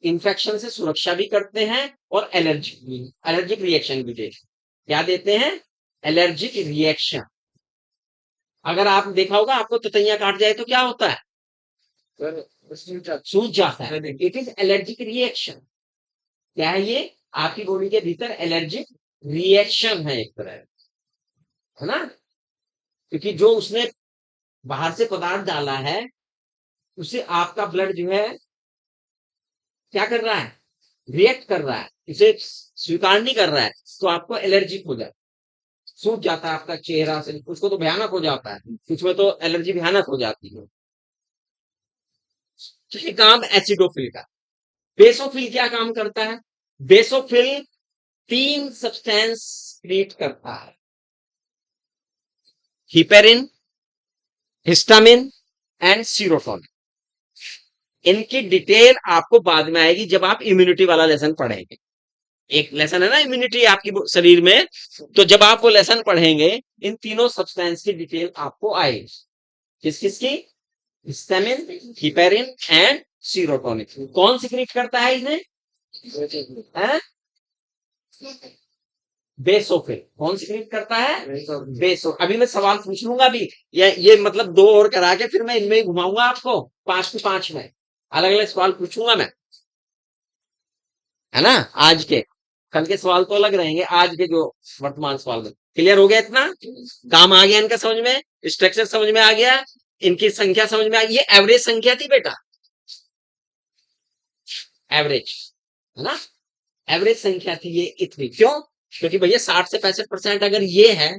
इन्फेक्शन से सुरक्षा भी करते हैं, और एलर्जिक रिएक्शन भी देते हैं। क्या देते हैं? Allergic reaction. अगर आप देखा होगा, आपको ततैया काट जाए तो क्या होता है? सूज जाता है। It is allergic reaction. क्या है ये? आपकी बॉडी के भीतर एलर्जिक रिएक्शन है एक तरह, है ना? क्योंकि जो उसने बाहर से पदार्थ डाला है, उसे आपका ब्लड जो है क्या कर रहा है? रिएक्ट कर रहा है, उसे स्वीकार नहीं कर रहा है, तो आपको एलर्जिक हो जाए, सूख जाता है आपका चेहरा से, उसको तो भयानक हो जाता है, उसमें तो एलर्जी भयानक हो जाती है। तो ये काम एसिडोफिल का। बेसोफिल क्या काम करता है? बेसोफिल तीन सब्सटेंस क्रिएट करता है, हिपेरिन, हिस्टामिन एंड सीरोटोनिन। इनकी डिटेल आपको बाद में आएगी जब आप इम्यूनिटी वाला लेसन पढ़ेंगे। एक लेसन है ना इम्यूनिटी आपकी शरीर में, तो जब आप वो लेसन पढ़ेंगे, इन तीनों सब्सटेंस की डिटेल आपको आएगी। किस किस की? Histamine, heparin and serotonin. कौन सिक्रीट करता है इन्हें? है? बेसोफिल। कौन सिक्रीट करता है? बेसो। अभी मैं सवाल पूछ लूंगा अभी, ये मतलब दो और करा के फिर मैं इनमें ही घुमाऊंगा आपको, 5 के 5 में अलग अलग सवाल पूछूंगा मैं, है ना? आज के, कल के सवाल तो अलग रहेंगे, आज के जो वर्तमान सवाल में। क्लियर हो गया? इतना काम आ गया इनका समझ में, स्ट्रक्चर समझ में आ गया, इनकी संख्या समझ में आ गई। ये एवरेज संख्या थी बेटा, एवरेज, है ना? एवरेज संख्या थी ये इतनी। क्यों? क्योंकि भैया 60 से 65% अगर ये है,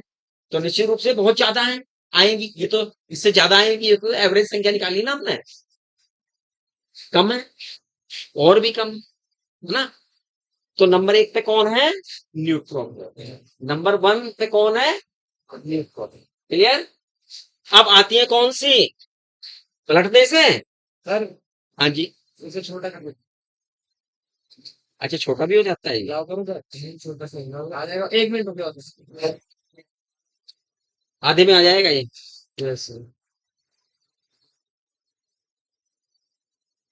तो निश्चित रूप से बहुत ज्यादा है, आएंगी ये तो, इससे ज्यादा आएंगी, ये तो एवरेज संख्या निकाली ना हमने। कम है, और भी कम, है ना? तो नंबर 1 पे कौन है? न्यूट्रॉन। नंबर 1 पे कौन है? न्यूट्रॉन। क्लियर? अब आती है कौन सी? पलटने से। सर, हाँ जी। इसे छोटा कर, अच्छा छोटा भी हो जाता है क्या? करूँ सर? छोटा सा आ जाएगा, 1 मिनट हो गया, आधे में आ जाएगा ये। यस।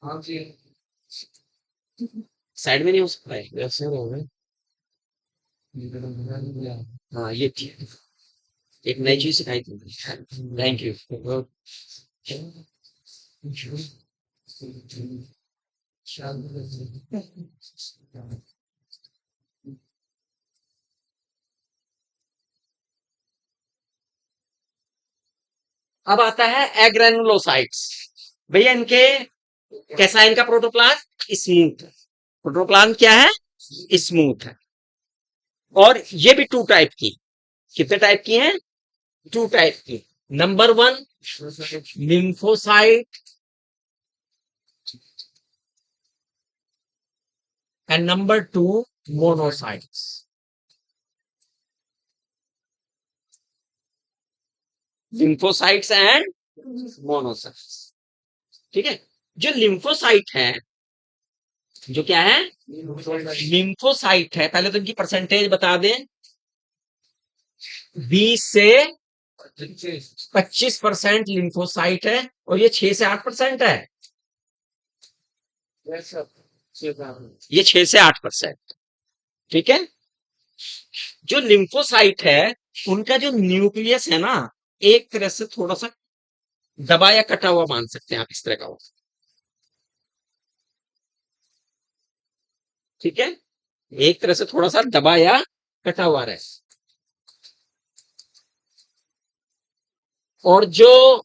हाँ जी। साइड में नहीं हो सकता है।
ऐसे हो गए
हाँ ये ठीक है। एक नई चीज सिखाई तुमने, थैंक यू। अब आता है एग्रेनुलोसाइट्स। भैया इनके कैसा है इनका प्रोटोप्लाज्म? स्मूथ। प्रोटोप्लाज्म क्या है? स्मूथ है। और ये भी टू टाइप की। कितने टाइप की हैं? टू टाइप की। Number one lymphocyte and number two monocytes. Lymphocytes and monocytes. ठीक है। जो लिम्फोसाइट है, जो क्या है? लिम्फोसाइट है, पहले तो इनकी परसेंटेज बता दें। 20 से 25% लिम्फोसाइट है और ये 6 से 8% है। ये 6 से 8%। ठीक है। जो लिम्फोसाइट है उनका जो न्यूक्लियस है ना, एक तरह से थोड़ा सा दबा या कटा हुआ मान सकते हैं आप, इस तरह का हो। ठीक है। एक तरह से थोड़ा सा दबा या कटा हुआ रहे। और जो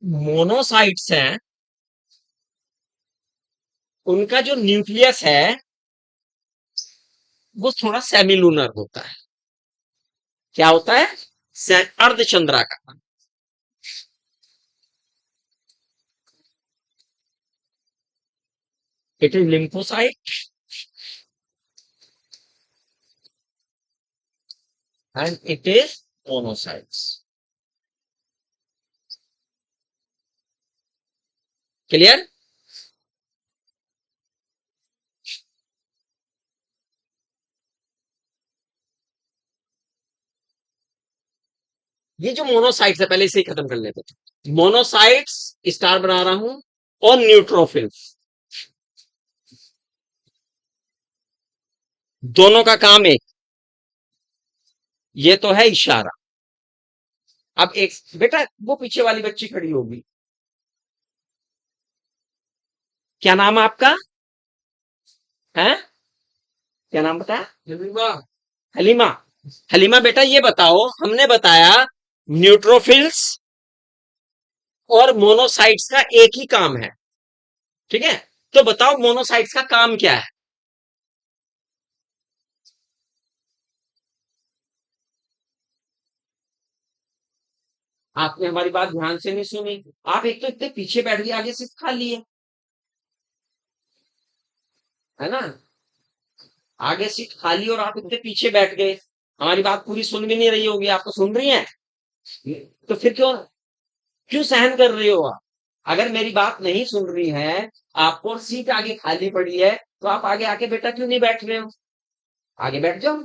मोनोसाइट्स हैं उनका जो न्यूक्लियस है वो थोड़ा सेमिलूनर होता है। क्या होता है? अर्धचंद्राकार। It is lymphocyte and it is monocytes. Clear? ये जो मोनोसाइट्स है पहले इसे खत्म कर लेते हैं। मोनोसाइट्स स्टार बना रहा हूं और न्यूट्रोफिल्स, दोनों का काम एक। ये तो है इशारा। अब एक बेटा वो पीछे वाली बच्ची खड़ी होगी, क्या नाम है आपका? है? क्या नाम बताया? हलीमा। हलीमा बेटा ये बताओ, हमने बताया न्यूट्रोफिल्स और मोनोसाइट्स का एक ही काम है। ठीक है। तो बताओ मोनोसाइट्स का काम क्या है? आपने हमारी बात ध्यान से नहीं सुनी। आप एक तो इतने पीछे बैठ गए, आगे से खा लिए, है ना? आगे सीट खाली और आप इतने पीछे बैठ गए, हमारी बात पूरी सुन भी नहीं रही होगी। आपको सुन रही है तो फिर क्यों क्यों सहन कर रहे हो आप? अगर मेरी बात नहीं सुन रही है, आपको सीट आगे खाली पड़ी है, तो आप आगे आके बेटा क्यों नहीं बैठ रहे हो? आगे बैठ जाओ,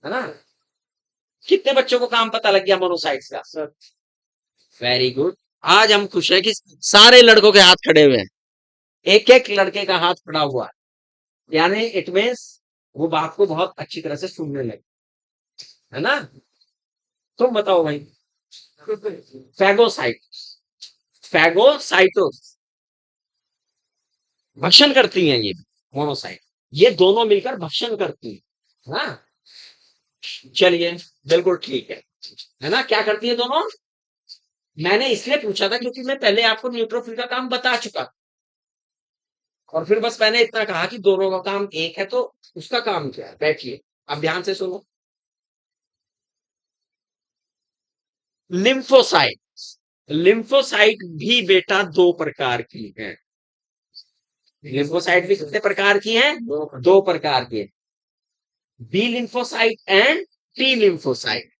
है ना? कितने बच्चों को काम पता लग गया मोनोसाइट्स का? Sir very good. आज हम खुश हैं कि सारे लड़कों के हाथ खड़े हुए हैं, एक एक लड़के का हाथ खड़ा हुआ है, यानी इट मीन्स वो बात को बहुत अच्छी तरह से सुनने लगे, है ना? तुम बताओ भाई। फैगोसाइट, फैगोसाइटोस भक्षण करती हैं ये मोनोसाइट। ये दोनों मिलकर भक्षण करती है ना? चलिए, बिल्कुल ठीक है ना? क्या करती है दोनों? मैंने इसलिए पूछा था क्योंकि मैं पहले आपको न्यूट्रोफिल का काम बता चुका, और फिर बस मैंने इतना कहा कि दोनों का काम एक है, तो उसका काम क्या है? बैठिए, अब ध्यान से सुनो। लिम्फोसाइट, लिम्फोसाइट भी बेटा दो प्रकार की है। लिम्फोसाइट भी कितने प्रकार की हैं? दो प्रकार की है। B lymphocyte and T lymphocyte.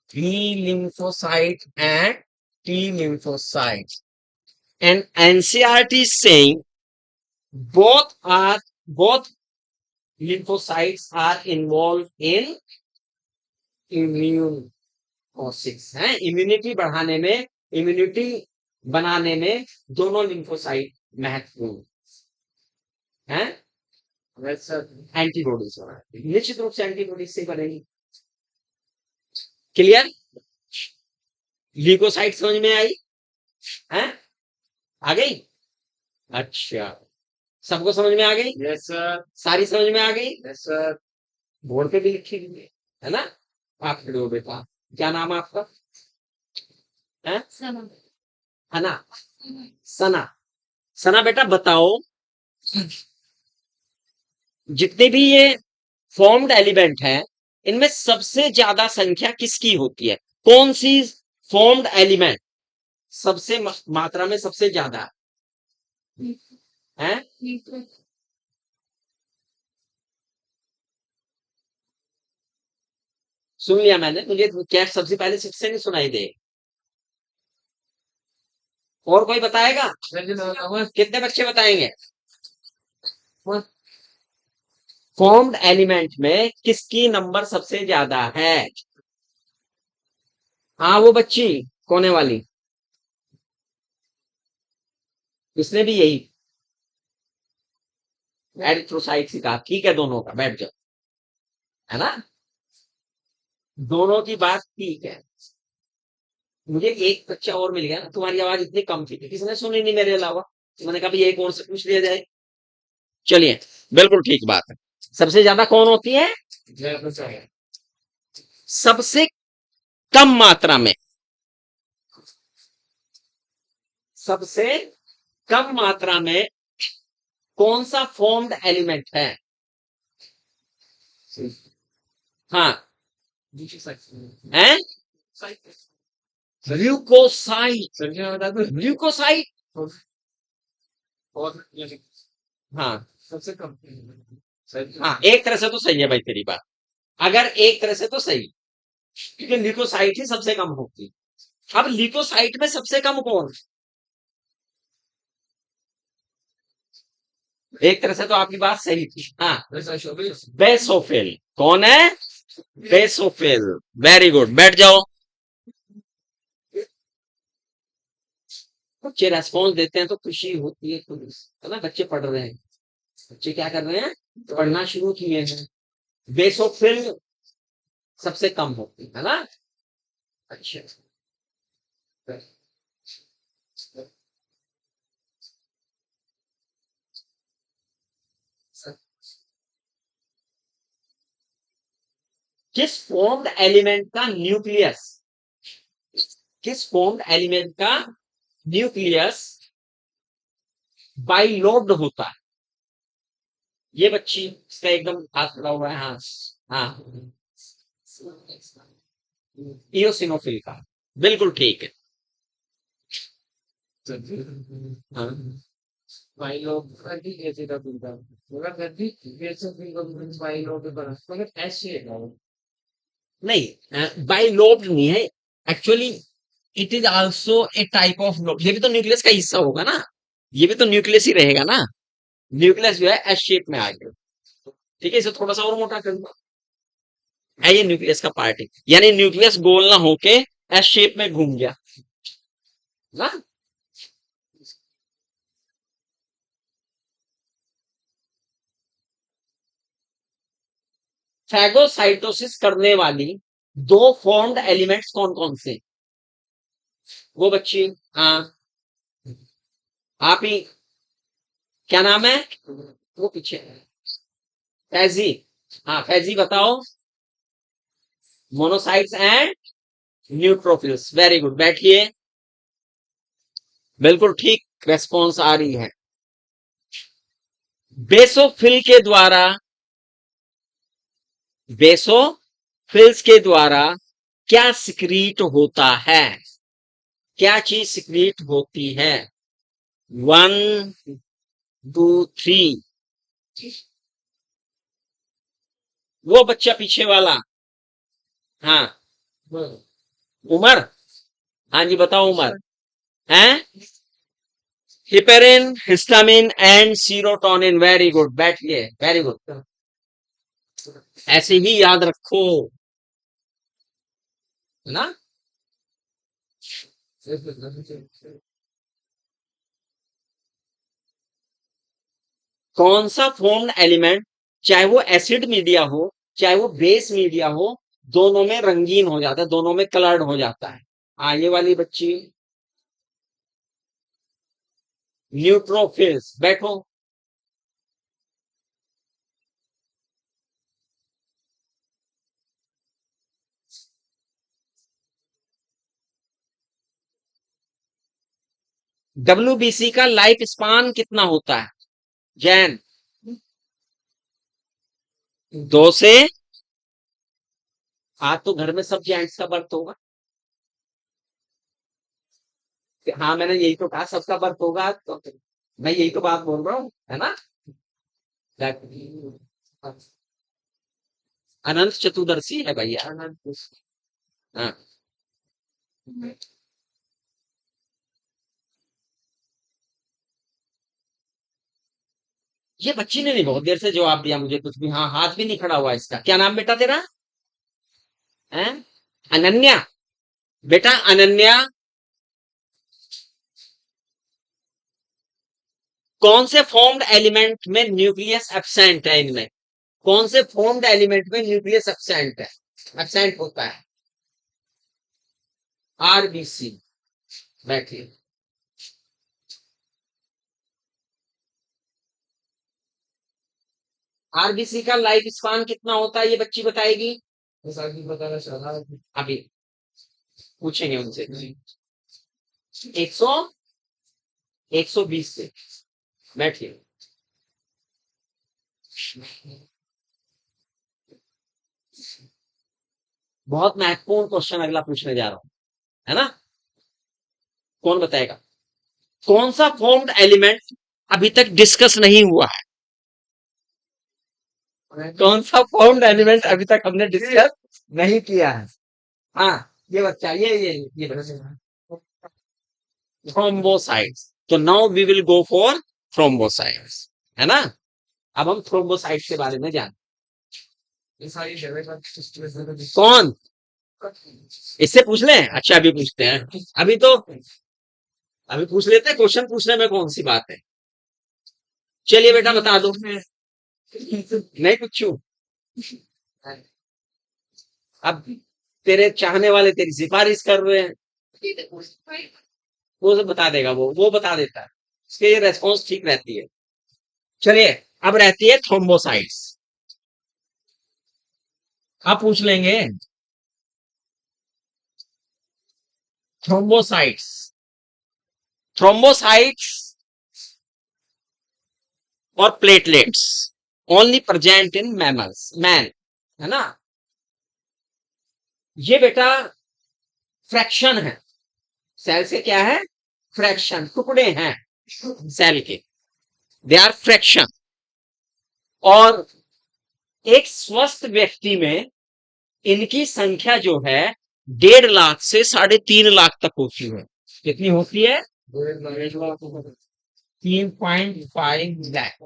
B lymphocyte and T lymphocyte. And NCRT is saying both are both lymphocytes are involved in immune process है, इम्यूनिटी बढ़ाने में, इम्यूनिटी बनाने में दोनों लिम्फोसाइट महत्वपूर्ण है।
Yes, sir.
एंटीबॉडीज निश्चित रूप से एंटीबॉडीज से बनेगी। क्लियर? ल्यूकोसाइट समझ में आई है? आ गई? अच्छा, सबको समझ में आ गई?
Yes, sir.
सारी समझ में आ गई?
Yes, sir.
बोर्ड पे भी लिखी हुई है ना? आप खड़े हो बेटा, क्या नाम है आपका? है? सना। सना, सना बेटा बताओ, जितने भी ये फॉर्म्ड एलिमेंट है, इनमें सबसे ज्यादा संख्या किसकी होती है? कौन सी फॉर्म्ड एलिमेंट सबसे मात्रा में सबसे ज्यादा है? सुन लिया मैंने, मुझे क्या सबसे पहले सबसे नहीं सुनाई दे। और कोई बताएगा? कितने बच्चे बताएंगे? फॉर्म्ड एलिमेंट में किसकी नंबर सबसे ज्यादा है? हाँ वो बच्ची कोने वाली, उसने भी यही एरिथ्रोसाइट्स ही कहा। ठीक है, दोनों का बैठ जाओ, है ना? दोनों की बात ठीक है। मुझे एक बच्चा और मिल गया ना, तुम्हारी आवाज इतनी कम थी किसी ने सुनी नहीं मेरे अलावा, मैंने कहा एक और से पूछ लिया जाए। चलिए, बिल्कुल ठीक बात है। सबसे ज्यादा कौन होती है? सबसे कम मात्रा में, सबसे कम मात्रा में कौन सा फॉर्म्ड एलिमेंट है? हाँ है ल्यूकोसाइट। ल्यूकोसाइट, हाँ
सबसे कम।
हाँ, एक तरह से तो सही है भाई तेरी बात, अगर एक तरह से तो सही, क्योंकि ल्यूकोसाइट ही सबसे कम होती। अब ल्यूकोसाइट में सबसे कम कौन? एक तरह से तो आपकी बात सही थी। हाँ, बेसोफिल। कौन है? बेसोफिल। वेरी गुड, बैठ जाओ। बच्चे रेस्पॉन्स देते हैं तो खुशी होती है ना? बच्चे पढ़ रहे हैं, बच्चे क्या कर रहे हैं? पढ़ना शुरू किए हैं। बेसोफिल सबसे कम होती है ना? अच्छा, किस फॉर्म्ड एलिमेंट का न्यूक्लियस, किस फॉर्म्ड एलिमेंट का न्यूक्लियस बाइलोब्ड होता है? ये बच्ची, इसका एकदम हाथ खड़ा हुआ है। हाँ हाँ, इयोसिनोफिल का, बिल्कुल ठीक है। हाँ,
भाई लोग करती कैसे का पूछा मगर करती कैसे भी भाई लोग के पास मगर ऐसे है
नहीं बाइलोब्ड नहीं है actually, it is also a type of lobe. ये भी तो न्यूक्लियस का हिस्सा होगा ना, ये भी तो न्यूक्लियस ही रहेगा ना। न्यूक्लियस जो है एस शेप में आ गया, ठीक है, इसे थोड़ा सा और मोटा कर दो, है ये न्यूक्लियस का पार्ट है, यानी न्यूक्लियस गोल ना होके एस शेप में घूम गया ना। फैगोसाइटोसिस करने वाली दो फॉर्म्ड एलिमेंट्स कौन कौन से? वो बच्ची, हाँ आप ही, क्या नाम है? वो पीछे है। फैजी, हाँ फैजी बताओ। Monocytes and neutrophils, very good, बैठिए। बिल्कुल ठीक रेस्पॉन्स आ रही है। बेसोफिल के द्वारा, बेसोफिल्स के द्वारा क्या सिक्रीट होता है? क्या चीज सिक्रीट होती है? 1 2 3। वो बच्चा पीछे वाला, हाँ उमर, हाँ जी बताओ उमर। हैं? Heparin, histamine and serotonin, very good, बैठिए, वेरी गुड, ऐसे ही याद रखो, है ना? कौन सा फॉर्म्ड एलिमेंट, चाहे वो एसिड मीडिया हो चाहे वो बेस मीडिया हो, दोनों में रंगीन हो जाता है, दोनों में कलर्ड हो जाता है? हाँ, ये वाली बच्ची न्यूट्रोफिल्स। बैठो। डब्ल्यूबीसी का लाइफ स्पान कितना होता है जैन? 2 से। आज तो घर में सब जेंट्स का बर्थ होगा। हाँ, मैंने यही तो कहा, सबका बर्थ होगा, तो मैं यही तो बात बोल रहा हूँ, है ना? अनंत चतुर्दशी है भैया। हाँ। ये बच्ची ने नहीं बहुत देर से जवाब दिया मुझे कुछ भी। हाँ, हाथ भी नहीं खड़ा हुआ इसका। क्या नाम बेटा तेरा? है अनन्या। बेटा अनन्या, कौन से फॉर्म्ड एलिमेंट में न्यूक्लियस एब्सेंट है? इनमें कौन से फॉर्म्ड एलिमेंट में न्यूक्लियस एब्सेंट है, एब्सेंट होता है? आरबीसी। बैठिए। आरबीसी का लाइफ स्पान कितना होता है, ये बच्ची बताएगी।
बस आगे बताना चाह रहा है।
अभी पूछेंगे उनसे। 100, 120 से। बैठिए। बहुत महत्वपूर्ण क्वेश्चन अगला पूछने जा रहा हूं, है ना? कौन बताएगा? कौन सा फॉर्म्ड एलिमेंट अभी तक डिस्कस नहीं हुआ है? कौन सा फॉर्म्ड एलिमेंट अभी तक हमने डिस्कस नहीं किया है? हाँ, ये बच्चा, ये थ्रोम्बोसाइट्स। तो now we will go for thrombocytes, है ना? अब हम थ्रोम्बोसाइट्स के बारे में जान।
ये सारी जगह का
कौन? इससे पूछ लें? अच्छा, अभी पूछते हैं। अभी पूछ लेते हैं, क्वेश्चन पूछने में कौन सी बात है। चलिए बेटा बता दो। नहीं पूछू? अब तेरे चाहने वाले तेरी सिफारिश कर रहे हैं, वो सब बता देगा, वो बता देता है, उसके रेस्पॉन्स ठीक रहती है। चलिए, अब रहती है थ्रोम्बोसाइट्स। आप पूछ लेंगे थ्रोम्बोसाइट्स। थ्रोम्बोसाइट्स और platelets only present in mammals, man, है ना? ये बेटा फ्रैक्शन है। सेल से क्या है? फ्रैक्शन, टुकड़े हैं सेल के, दे आर फ्रैक्शन। और एक स्वस्थ व्यक्ति में इनकी संख्या जो है 1.5 लाख से 3.5 लाख तक होती है। कितनी होती है? 3.5 लाख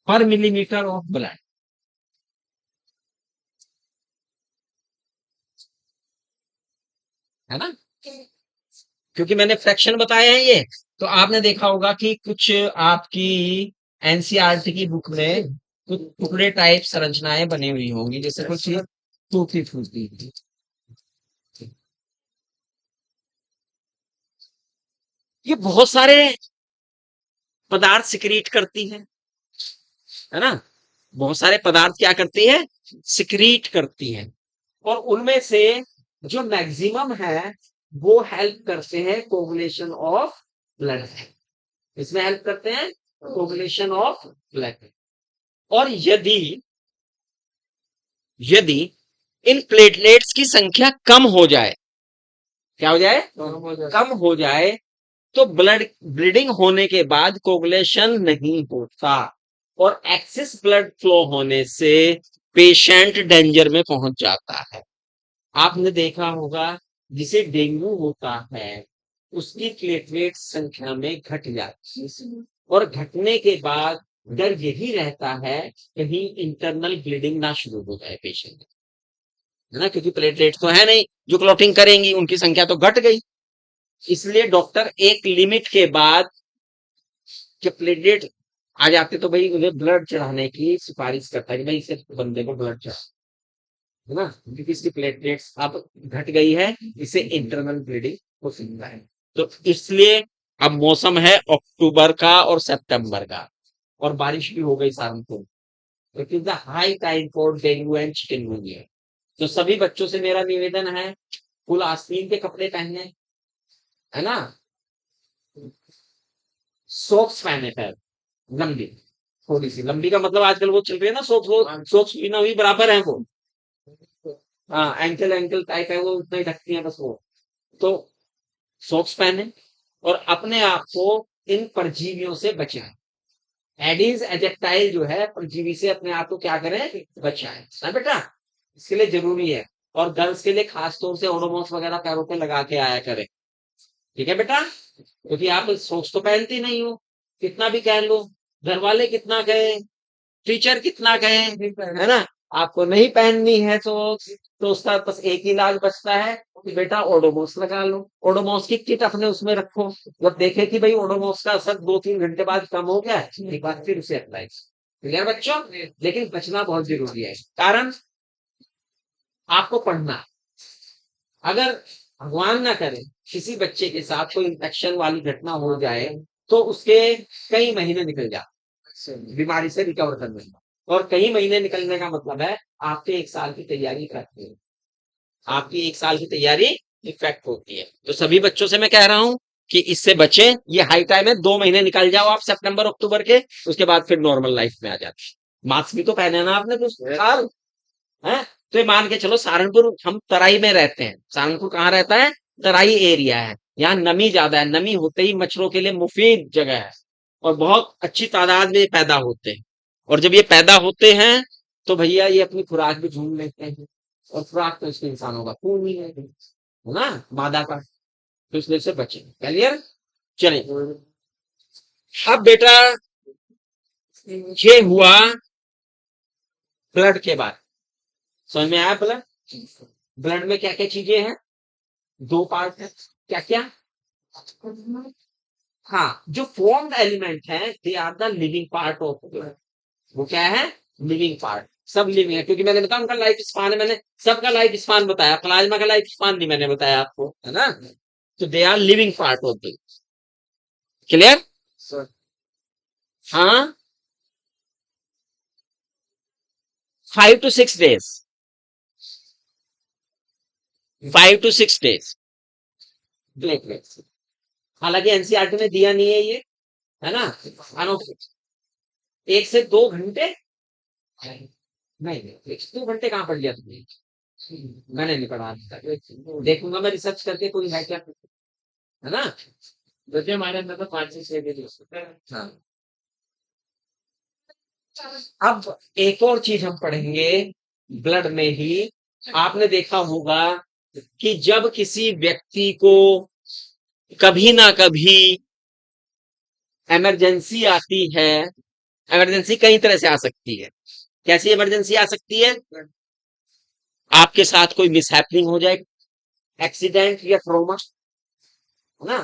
पर मिलीमीटर ऑफ ब्लड, है ना? क्योंकि मैंने फ्रैक्शन बताया है ये, तो आपने देखा होगा कि कुछ आपकी एनसीईआरटी की बुक में कुछ टुकड़े टाइप संरचनाएं बनी हुई होंगी, जैसे कुछ टूटी फूटी। ये बहुत सारे पदार्थ सिक्रीट करती है ना? बहुत सारे पदार्थ क्या करती है? सिक्रीट करती है। और उनमें से जो मैक्सिमम है वो हेल्प करते हैं कोगुलेशन ऑफ ब्लड। इसमें हेल्प करते हैं कोगुलेशन ऑफ ब्लड। और यदि यदि इन प्लेटलेट्स की संख्या कम हो जाए, क्या हो जाए? कम हो जाए, तो ब्लीडिंग होने के बाद कोगुलेशन नहीं होता और एक्सेस ब्लड फ्लो होने से पेशेंट डेंजर में पहुंच जाता है। आपने देखा होगा जिसे डेंगू होता है उसकी प्लेटलेट संख्या में घट जाती है, और घटने के बाद डर यही रहता है कहीं इंटरनल ब्लीडिंग ना शुरू हो जाए पेशेंट, है ना? क्योंकि प्लेटलेट तो है नहीं जो क्लॉटिंग करेंगी, उनकी संख्या तो घट गई। इसलिए डॉक्टर एक लिमिट के बाद कि प्लेटलेट आ जाते तो भाई उन्हें ब्लड चढ़ाने की सिफारिश करता है कि भाई इसे बंदे को ब्लड चढ़ा, है ना, क्योंकि इसकी प्लेटलेट्स अब घट गई है, इसे इंटरनल ब्लीडिंग हो सकता है। तो इसलिए अब मौसम है अक्टूबर का और सितंबर का, और बारिश भी हो गई Saharanpur. It is the high time for dengue and chikungunya. तो सभी बच्चों से मेरा निवेदन है, फुल आस्तीन के कपड़े पहने, है ना, सॉक्स पहने, पैर लंबी, थोड़ी सी लंबी का मतलब आजकल वो चल रही है ना सॉक्स, वो सॉक्स बिना हुई बराबर है वो, हाँ एंकल एंकल टाइप है वो, उतना ही ढकती है बस वो। तो सॉक्स पहने और अपने आप को इन परजीवियों से बचाएं। एडिस एजेक्टाइल जो है परजीवी से अपने आप को क्या करें, बचाएं ना बेटा, इसके लिए जरूरी है। और गर्ल्स के लिए खास तौर से ओडोमॉस वगैरह पैरों पे लगा के आया करें, ठीक है बेटा, क्योंकि आप सॉक्स तो पहनती नहीं हो, कितना भी कह लो, घर वाले कितना कहे, टीचर कितना कहे, है ना, आपको नहीं पहननी है तो उसका बस एक ही इलाज बचता है कि बेटा ओडोमॉस लगा लो। ओडोमॉस की किट अपने उसमें रखो, जब देखे कि भाई ओडोमॉस का असर 2-3 घंटे बाद कम हो गया है, एक बार फिर उसे अप्लाई। क्लियर बच्चों, लेकिन बचना बहुत जरूरी है, कारण आपको पढ़ना है। अगर भगवान ना करे किसी बच्चे के साथ कोई इंफेक्शन वाली घटना हो जाए तो उसके कई महीने निकल जाते बीमारी से रिकवर करने में, और कई महीने निकलने का मतलब है आपके 1 साल की तैयारी करते हैं, आपकी 1 साल की तैयारी इफेक्ट होती है। तो सभी बच्चों से मैं कह रहा हूं कि इससे बचें, ये हाई टाइम है, 2 महीने निकल जाओ आप सितंबर अक्टूबर के, उसके बाद फिर नॉर्मल लाइफ में आ जाते। मास्क भी तो पहने ना आपने कुछ साल है। तो ये मान के चलो सहारनपुर, हम तराई में रहते हैं, सहारनपुर कहाँ रहता है, तराई एरिया है, यहाँ नमी ज्यादा है, नमी होते ही मच्छरों के लिए मुफीद जगह है, और बहुत अच्छी तादाद में ये पैदा होते हैं। और जब ये पैदा होते हैं तो भैया ये अपनी खुराक भी ढूंढ लेते हैं, और खुराक तो इसके इंसानों का खून ही है ना, मादा का, तो इसलिए से बचे। क्लियर, चलिए अब बेटा ये हुआ ब्लड के बाद, समझ में आया ब्लड, ब्लड में क्या क्या चीजें हैं, 2 पार्ट है, क्या क्या, हाँ जो फॉर्म्ड एलिमेंट है they are the living part of blood, वो क्या है, लिविंग पार्ट, सब लिविंग है, क्योंकि मैंने बताया उनका लाइफ स्पान है, मैंने सबका लाइफ स्पान बताया, प्लाज्मा का लाइफ स्पान नहीं मैंने बताया आपको, है ना, तो they are living part of the, clear, हाँ 5 to 6 days, 5 to 6 days platelets, हालांकि एनसीईआरटी में दिया नहीं है ये, है ना, अनऑफिशियल 1 से 2 घंटे, नहीं नहीं 2 घंटे कहाँ पढ़ लिया तुमने, मैंने नहीं पढ़ा अभी तक, देखूंगा मैं रिसर्च करके कोई है क्या, है ना,
बच्चे हमारे अंदर तो 5 से 6 दिन हो सकते हैं।
हाँ। अब एक और चीज हम पढ़ेंगे ब्लड में ही, आपने देखा होगा कि जब किसी व्यक्ति को कभी ना कभी इमरजेंसी आती है, इमरजेंसी कई तरह से आ सकती है, कैसी इमरजेंसी आ सकती है, आपके साथ कोई मिसहैपनिंग हो जाए, एक्सीडेंट या ट्रॉमा, है ना,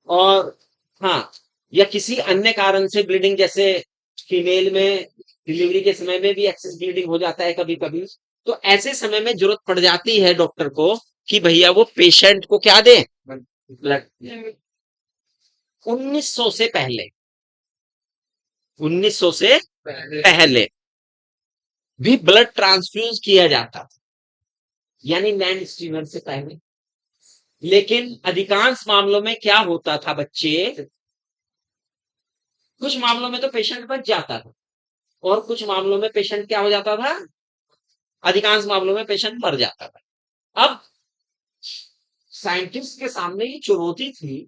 और हाँ, या किसी अन्य कारण से ब्लीडिंग, जैसे फीमेल में डिलीवरी के समय में भी एक्सेस ब्लीडिंग हो जाता है कभी कभी, तो ऐसे समय में जरूरत पड़ जाती है डॉक्टर को कि भैया वो पेशेंट को क्या दे, ब्लड। 1900 से पहले, 1900 से पहले भी ब्लड ट्रांसफ्यूज किया जाता था, यानी लैंड स्टीमर से पहले, लेकिन अधिकांश मामलों में क्या होता था बच्चे, कुछ मामलों में तो पेशेंट बच जाता था, और कुछ मामलों में पेशेंट क्या हो जाता था, अधिकांश मामलों में पेशेंट मर जाता था। अब साइंटिस्ट के सामने ये चुनौती थी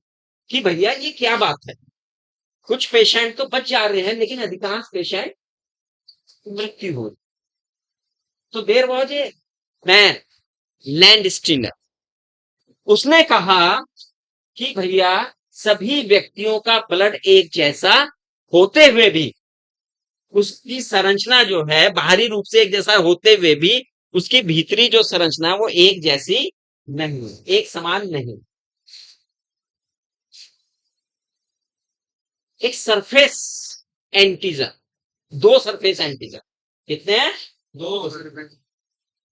कि भैया ये क्या बात है, कुछ पेशेंट तो बच जा रहे हैं लेकिन अधिकांश पेशेंट मृत्यु हो रही। तो there was a man, Landsteiner, उसने कहा कि भैया सभी व्यक्तियों का ब्लड एक जैसा होते हुए भी, उसकी संरचना जो है बाहरी रूप से एक जैसा होते हुए भी उसकी भीतरी जो संरचना है वो एक जैसी नहीं, एक समान नहीं। एक सरफेस एंटीजन, दो सरफेस एंटीजन, कितने हैं?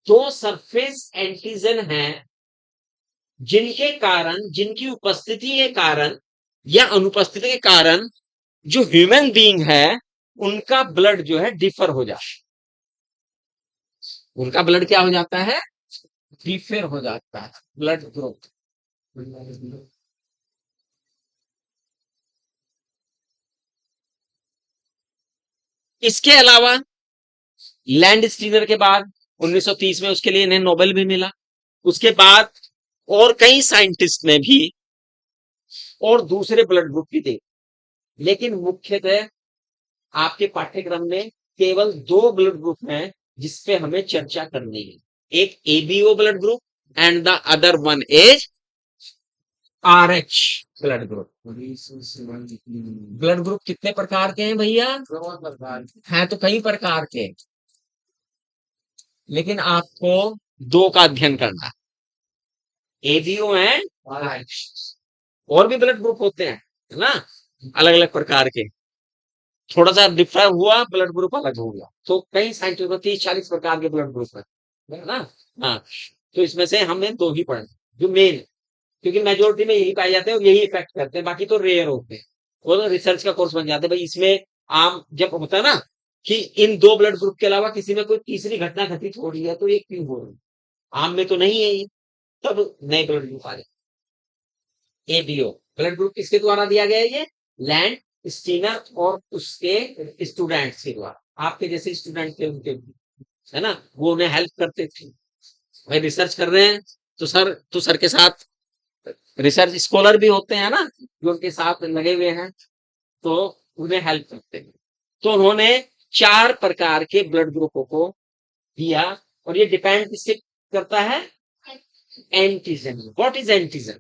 दो सरफेस एंटीजन हैं जिनके कारण, जिनकी उपस्थिति के कारण या अनुपस्थिति के कारण जो ह्यूमन बीइंग है उनका ब्लड जो है डिफर हो जाता है। उनका ब्लड क्या हो जाता है? डिफर हो जाता है, ब्लड ग्रुप। इसके अलावा लैंड स्टीनर के बाद 1930 में उसके लिए इन्हें नोबेल भी मिला। उसके बाद और कई साइंटिस्ट ने भी और दूसरे ब्लड ग्रुप भी दे, लेकिन मुख्यतः आपके पाठ्यक्रम में केवल दो ब्लड ग्रुप हैं जिसपे हमें चर्चा करनी है, एक ABO blood group and the other one is RH blood group. Blood group कितने प्रकार के हैं भैया? हैं तो कई प्रकार के, लेकिन आपको दो का अध्ययन करना है, एबीओ है और भी ब्लड ग्रुप होते हैं, है ना, अलग अलग प्रकार के। थोड़ा सा डिफर हुआ, ब्लड ग्रुप अलग हो गया। तो कई साइंटिस्ट को 30-40 प्रकार के ब्लड ग्रुप है ना। हाँ, तो इसमें से हमें दो ही पढ़ना जो मेन, क्योंकि मेजोरिटी में यही पाए जाते हैं और यही इफेक्ट करते हैं, बाकी तो रेयर होते हैं। वो तो रिसर्च का कोर्स बन जाते हैं भाई। इसमें आम जब होता है ना कि इन दो ब्लड ग्रुप के अलावा किसी में कोई तीसरी घटना घटित हो रही है तो ये क्यों हो रही है, आम में तो नहीं है ये, तब नए ब्लड ग्रुप आ जाए। एबीओ ब्लड ग्रुप किसके द्वारा दिया गया है? ये लैंड स्टीनर और उसके स्टूडेंट्स के द्वारा, आपके जैसे स्टूडेंट थे उनके, है ना, वो उन्हें हेल्प करते थे। भाई रिसर्च कर रहे हैं तो सर के साथ रिसर्च स्कॉलर भी होते हैं ना जो उनके साथ लगे हुए हैं, तो उन्हें हेल्प करते हैं। तो उन्होंने 4 प्रकार के ब्लड ग्रुपों को दिया और ये डिपेंड किससे करता है? Antigen. What is antigen?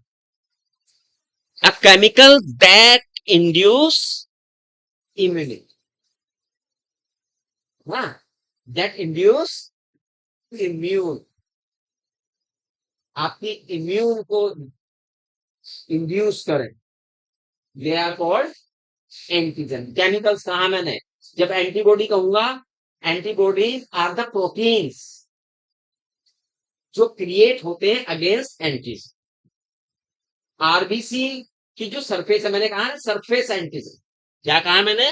A chemical that induce immunity, हाँ, दैट इंड्यूस इम्यून, आपकी इम्यून को इंड्यूस करें, they are called antigen. Chemicals कहा मैंने? जब एंटीबॉडी कहूंगा, एंटीबॉडीज आर द प्रोटीन्स जो क्रिएट होते हैं अगेंस्ट एंटीजन। आरबीसी की जो सरफेस है, मैंने कहा है सरफेस एंटीजन, क्या कहा मैंने?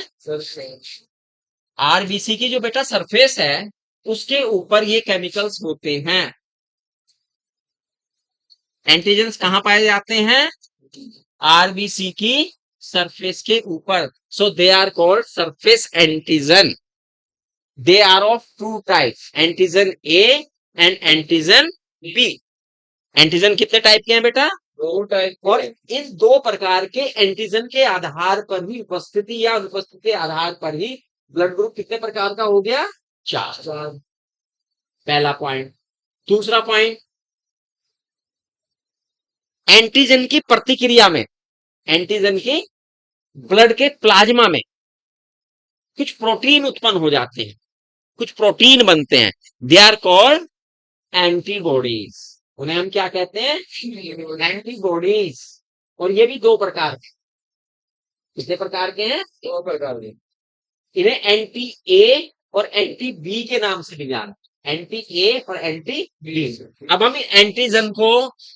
आरबीसी की जो बेटा सरफेस है उसके ऊपर ये केमिकल्स होते हैं। एंटीजन्स कहां पाए जाते हैं? आरबीसी की सरफेस के ऊपर। So they are called surface antigen. They are of two types, antigen A and antigen B. Antigen कितने टाइप के हैं बेटा? दो टाइप। और इन दो प्रकार के एंटीजन के आधार पर ही, उपस्थिति या अनुपस्थिति के आधार पर ही ब्लड ग्रुप कितने प्रकार का हो गया? 4। पहला पॉइंट। दूसरा पॉइंट, एंटीजन की प्रतिक्रिया में, एंटीजन की ब्लड के प्लाज्मा में कुछ प्रोटीन उत्पन्न हो जाते हैं, कुछ प्रोटीन बनते हैं, दे आर कॉल्ड एंटीबॉडीज। उन्हें हम क्या कहते हैं? एंटीबॉडीज। और ये भी दो प्रकार के, कितने प्रकार के हैं? दो प्रकार के। इन्हें एंटी ए और एंटी बी के नाम से भी जाना, एंटी ए और एंटी बी। अब हम एंटीजन को,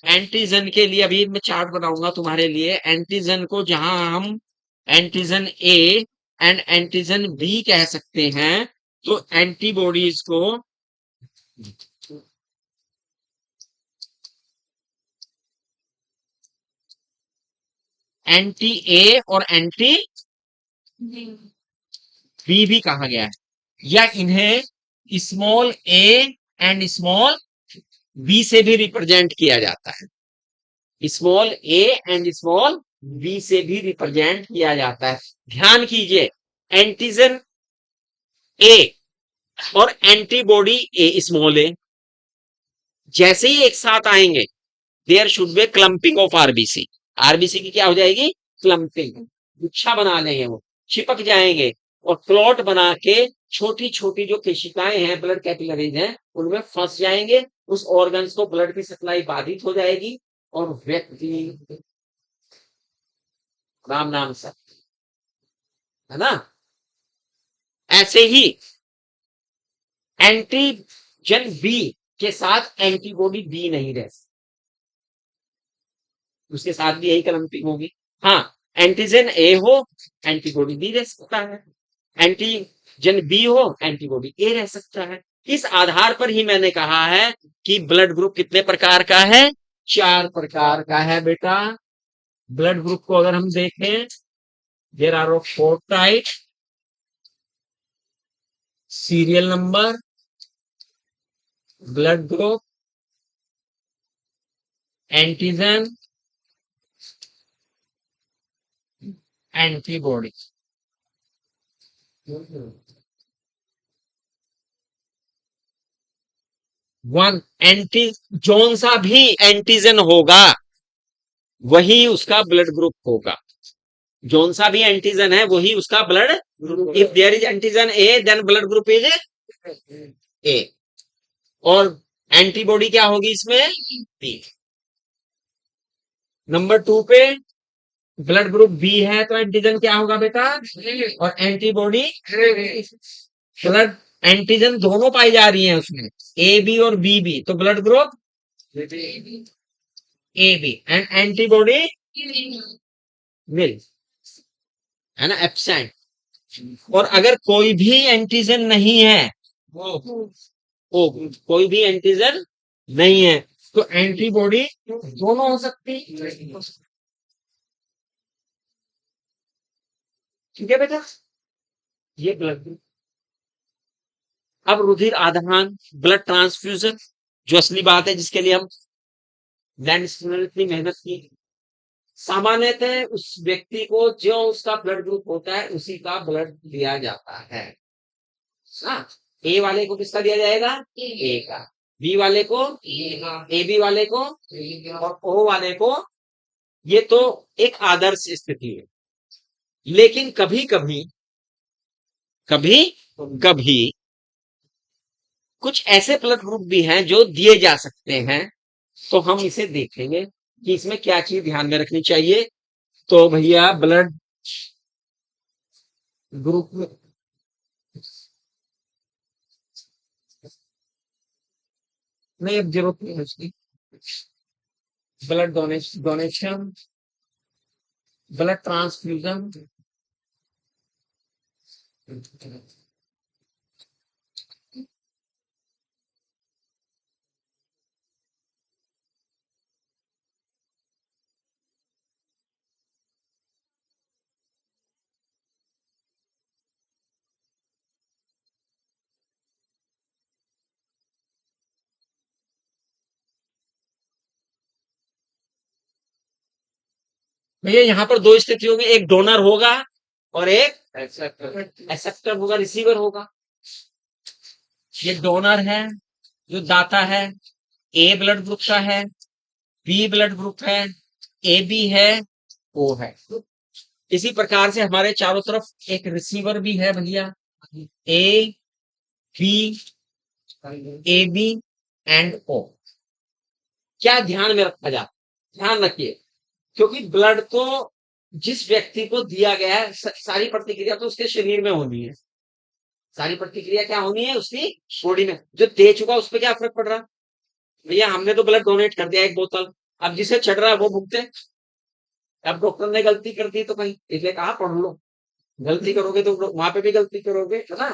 एंटीजन के लिए अभी मैं चार्ट बनाऊंगा तुम्हारे लिए। एंटीजन को जहां हम antigen A and antigen B कह सकते हैं, तो एंटीबॉडीज को एंटी ए और एंटी बी भी कहा गया है, या इन्हें small a and small b से भी रिप्रेजेंट किया जाता है। Small a and small b से भी रिप्रेजेंट किया जाता है। ध्यान कीजिए, एंटीजन ए और एंटीबॉडी ए स्मॉल ए जैसे ही एक साथ आएंगे, there should be clumping of RBC. RBC की क्या हो जाएगी? क्लंपिंग, गुच्छा बना लेंगे, वो चिपक जाएंगे और क्लॉट बना के छोटी छोटी जो केशिकाएं हैं, ब्लड कैपिलरीज हैं, उनमें फंस जाएंगे। उस ऑर्गन्स को ब्लड की सप्लाई बाधित हो जाएगी और व्यक्ति राम नाम से है ना। ऐसे ही एंटीजन बी के साथ एंटीबॉडी बी नहीं रह सकती, उसके साथ भी यही क्लम्पिंग होगी। हाँ, एंटीजन ए हो, एंटीबॉडी बी रह सकता है, एंटीजन बी हो, एंटीबॉडी ए रह सकता है। इस आधार पर ही मैंने कहा है कि ब्लड ग्रुप कितने प्रकार का है, 4 प्रकार का है बेटा। ब्लड ग्रुप को अगर हम देखें, there are of 4 type, serial number, blood group, antigen, antibody. One antigen सा भी एंटीजन होगा वही उसका ब्लड ग्रुप होगा। जोन सा भी एंटीजन है वही उसका blood, if there is antigen A then blood group is A. और एंटीबॉडी क्या होगी इसमें, बी। नंबर 2 पे ब्लड ग्रुप बी है तो एंटीजन क्या होगा बेटा, और एंटीबॉडी, ब्लड एंटीजन दोनों पाई जा रही है उसमें, ए बी और बी बी, तो blood group A B, and antibody nil, है ना, एब्सेंट। और अगर कोई भी एंटीजन नहीं है, ओ कोई भी एंटीजन नहीं है, तो एंटीबॉडी दोनों हो सकती, ठीक है बेटा। ये ब्लड ग्रुप। अब रुधिर आदान, ब्लड ट्रांसफ्यूजन, जो असली बात है जिसके लिए हम लैंड इतनी मेहनत की। सामान्यतः उस व्यक्ति को जो उसका ब्लड ग्रुप होता है उसी का ब्लड दिया जाता है। हाँ, ए वाले को किसका दिया जाएगा, ए का, बी वाले को ए बी वाले को, और ओ वाले को। ये तो एक आदर्श स्थिति है, लेकिन कभी कभी कभी कभी कुछ ऐसे ब्लड ग्रुप भी हैं जो दिए जा सकते हैं, तो हम इसे देखेंगे कि इसमें क्या चीज ध्यान में रखनी चाहिए। तो भैया ब्लड ग्रुप नहीं, अब जरूरत नहीं है उसकी। ब्लड डोनेशन, ब्लड ट्रांसफ्यूजन, भैया यहाँ पर 2 स्थिति होगी, एक डोनर होगा और एक एक्सेप्टर होगा, रिसीवर होगा। ये डोनर है जो दाता है, ए ब्लड ग्रुप का है, बी ब्लड ग्रुप है, ए बी है, ओ है। इसी प्रकार से हमारे चारों तरफ एक रिसीवर भी है भैया, A B, A B and O. क्या ध्यान में रखा जाता, ध्यान रखिए, क्योंकि ब्लड तो जिस व्यक्ति को दिया गया है, सारी प्रतिक्रिया तो उसके शरीर में होनी है, सारी प्रतिक्रिया क्या होनी है उसकी बॉडी में। जो दे चुका उस पर क्या फर्क पड़ रहा, भैया हमने तो ब्लड डोनेट कर दिया 1 बोतल, अब जिसे चढ़ रहा है वो भुगते। अब डॉक्टर ने गलती कर दी तो कहीं, इसलिए कहा पढ़ लो, गलती करोगे तो वहां पे भी गलती करोगे, है ना।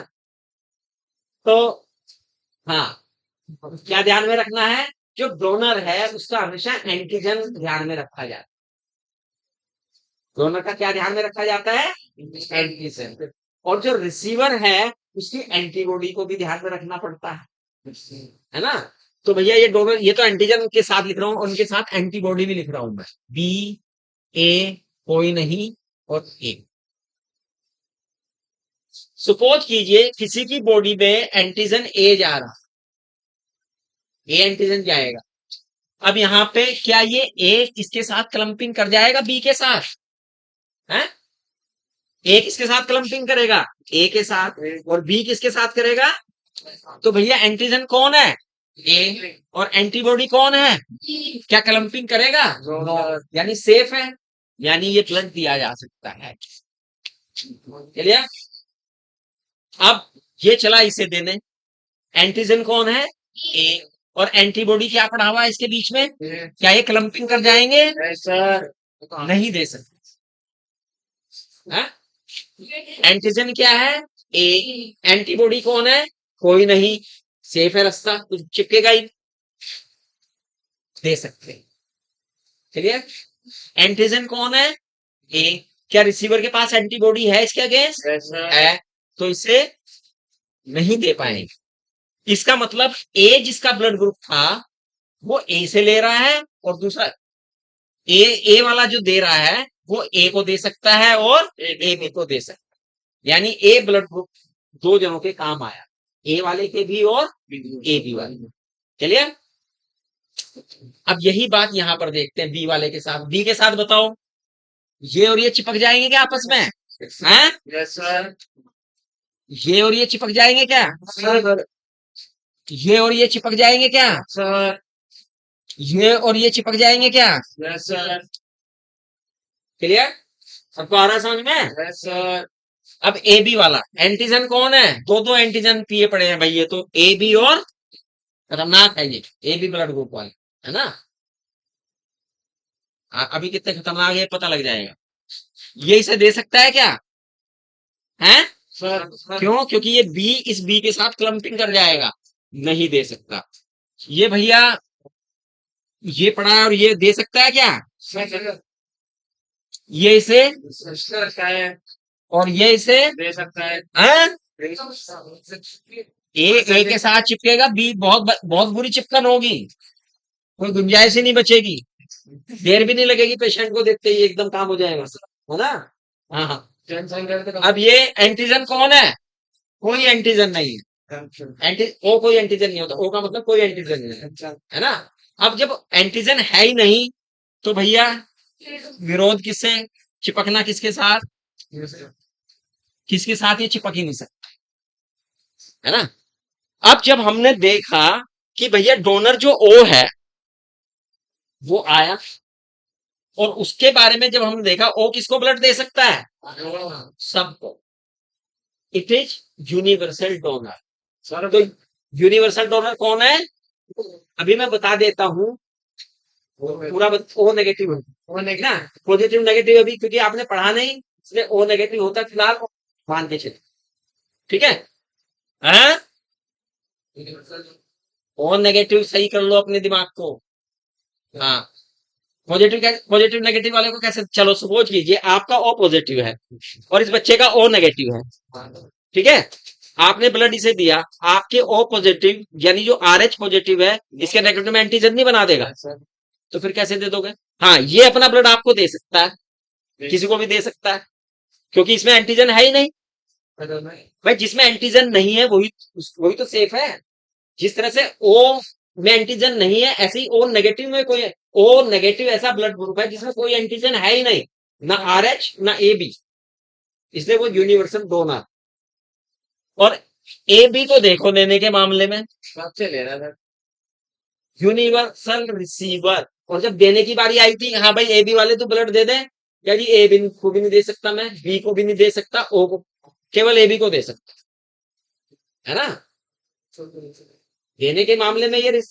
तो हाँ, क्या ध्यान में रखना है, जो डोनर है उसका हमेशा एंटीजन ध्यान में रखा जाता है। डोनर का क्या ध्यान में रखा जाता है, एंटीजन। और जो रिसीवर है उसकी एंटीबॉडी को भी ध्यान में रखना पड़ता है ना। तो भैया ये डोनर, ये तो एंटीजन के साथ लिख रहा हूं, उनके साथ एंटीबॉडी भी लिख रहा हूं मैं, बी ए कोई नहीं और ए। सपोज कीजिए किसी की बॉडी में एंटीजन ए जा रहा, ए एंटीजन जाएगा। अब यहाँ पे क्या ये ए इसके साथ क्लम्पिंग कर जाएगा बी के साथ, है, ए किसके साथ क्लम्पिंग करेगा, ए के साथ, और बी किसके साथ करेगा। तो भैया एंटीजन कौन है, ए, और एंटीबॉडी कौन है, क्या क्लम्पिंग करेगा, यानी सेफ है, यानी ये ब्लड दिया जा सकता है। क्लियर। अब ये चला इसे देने, एंटीजन कौन है, ए, और एंटीबॉडी क्या पड़ा हुआ है इसके बीच में, क्या ये क्लम्पिंग कर जाएंगे,
सर
नहीं दे सकते। हाँ? एंटीजन क्या है, ए, एंटीबॉडी कौन है, कोई नहीं, सेफ है रास्ता, कुछ चिपकेगा ही, दे सकते। क्लियर। एंटीजन कौन है, ए, क्या रिसीवर के पास एंटीबॉडी है इसके अगेंस्ट, है, तो इसे नहीं दे पाएंगे। इसका मतलब ए जिसका ब्लड ग्रुप था वो ए से ले रहा है, और दूसरा ए वाला जो दे रहा है वो ए को दे सकता है और ए बी को दे सकता है, यानी ए ब्लड ग्रुप दो जनों के काम आया, ए वाले के भी और ए बी वाले। चलिए अब यही बात यहां पर देखते हैं बी वाले के साथ, बी के साथ बताओ, ये और ये चिपक जाएंगे क्या आपस में, हैं?
यस सर
ये और ये चिपक जाएंगे क्या,
सर
ये और ये चिपक जाएंगे क्या,
सर
ये और ये चिपक जाएंगे क्या,
यस सर
क्लियर, सबको आ रहा है समझ में।
यस सर
अब ए बी वाला एंटीजन कौन है, दो एंटीजन पिए पड़े हैं भाई, ये तो ए बी और खतरनाक है, ये ए बी ब्लड ग्रुप वाले, है ना। अभी कितने खतरनाक है पता लग जाएगा। ये इसे दे सकता है क्या, है,
सर
क्यों, क्योंकि ये बी इस बी के साथ क्लम्पिंग कर जाएगा, नहीं दे सकता। ये भैया ये पड़ा है और ये दे सकता है क्या,
सर
ये इसे
क्या है
और ये इसे,
दे सकता है
हैं? ए के साथ चिपकेगा, बी बहुत बहुत बुरी चिपकन होगी, कोई गुंजाइश ही नहीं बचेगी, देर भी नहीं लगेगी, पेशेंट को देखते ही एकदम काम हो जाएगा, है ना। हाँ हाँ। अब ये एंटीजन कौन है, कोई एंटीजन नहीं है, ओ कोई एंटीजन नहीं होता, ओ का मतलब कोई एंटीजन नहीं है ना। अब जब एंटीजन है ही नहीं तो भैया विरोध किससे, चिपकना किसके साथ, किसके साथ ये चिपक ही नहीं सकता, है ना। अब जब हमने देखा कि भैया डोनर जो ओ है वो आया, और उसके बारे में जब हमने देखा ओ किसको ब्लड दे सकता है, सबको, it is universal donor.
Sir
तो यूनिवर्सल डोनर कौन है, अभी मैं बता देता हूं, पूरा ओ नेगेटिव है ना, पॉजिटिव नेगेटिव अभी क्योंकि आपने पढ़ा नहीं इसलिए ओ नेगेटिव होता है फिलहाल, मान के चलिए, ठीक है। हाँ? ओ नेगेटिव सही कर लो अपने दिमाग को। हाँ, पॉजिटिव नेगेटिव वाले को कैसे, चलो सपोज कीजिए आपका ओ पॉजिटिव है और इस बच्चे का ओ नेगेटिव है, ठीक है, आपने ब्लड इसे दिया, आपके ओ पॉजिटिव यानी जो आर एच पॉजिटिव है इसके नेगेटिव में एंटीजन नहीं बना देगा, तो फिर कैसे दे दोगे। हाँ, ये अपना ब्लड आपको दे सकता है, किसी को भी दे सकता है, क्योंकि इसमें एंटीजन है ही नहीं भाई, जिसमें एंटीजन नहीं है वही वही तो सेफ है। जिस तरह से ओ में एंटीजन नहीं है ऐसे ही ओ नेगेटिव में कोई, ओ नेगेटिव ऐसा ब्लड ग्रुप है जिसमें कोई एंटीजन है ही नहीं, ना आर एच ना ए बी, इसलिए वो यूनिवर्सल डोनर। और ए बी को देखो लेने के मामले में,
सबसे ले रहा था
यूनिवर्सल रिसीवर, और जब देने की बारी आई थी, हाँ भाई ए बी वाले तो ब्लड दे दें, क्या जी ए बी को भी नहीं दे सकता मैं, बी को भी नहीं दे सकता, ओ को, केवल ए बी को दे सकता, है ना। देने के मामले में ये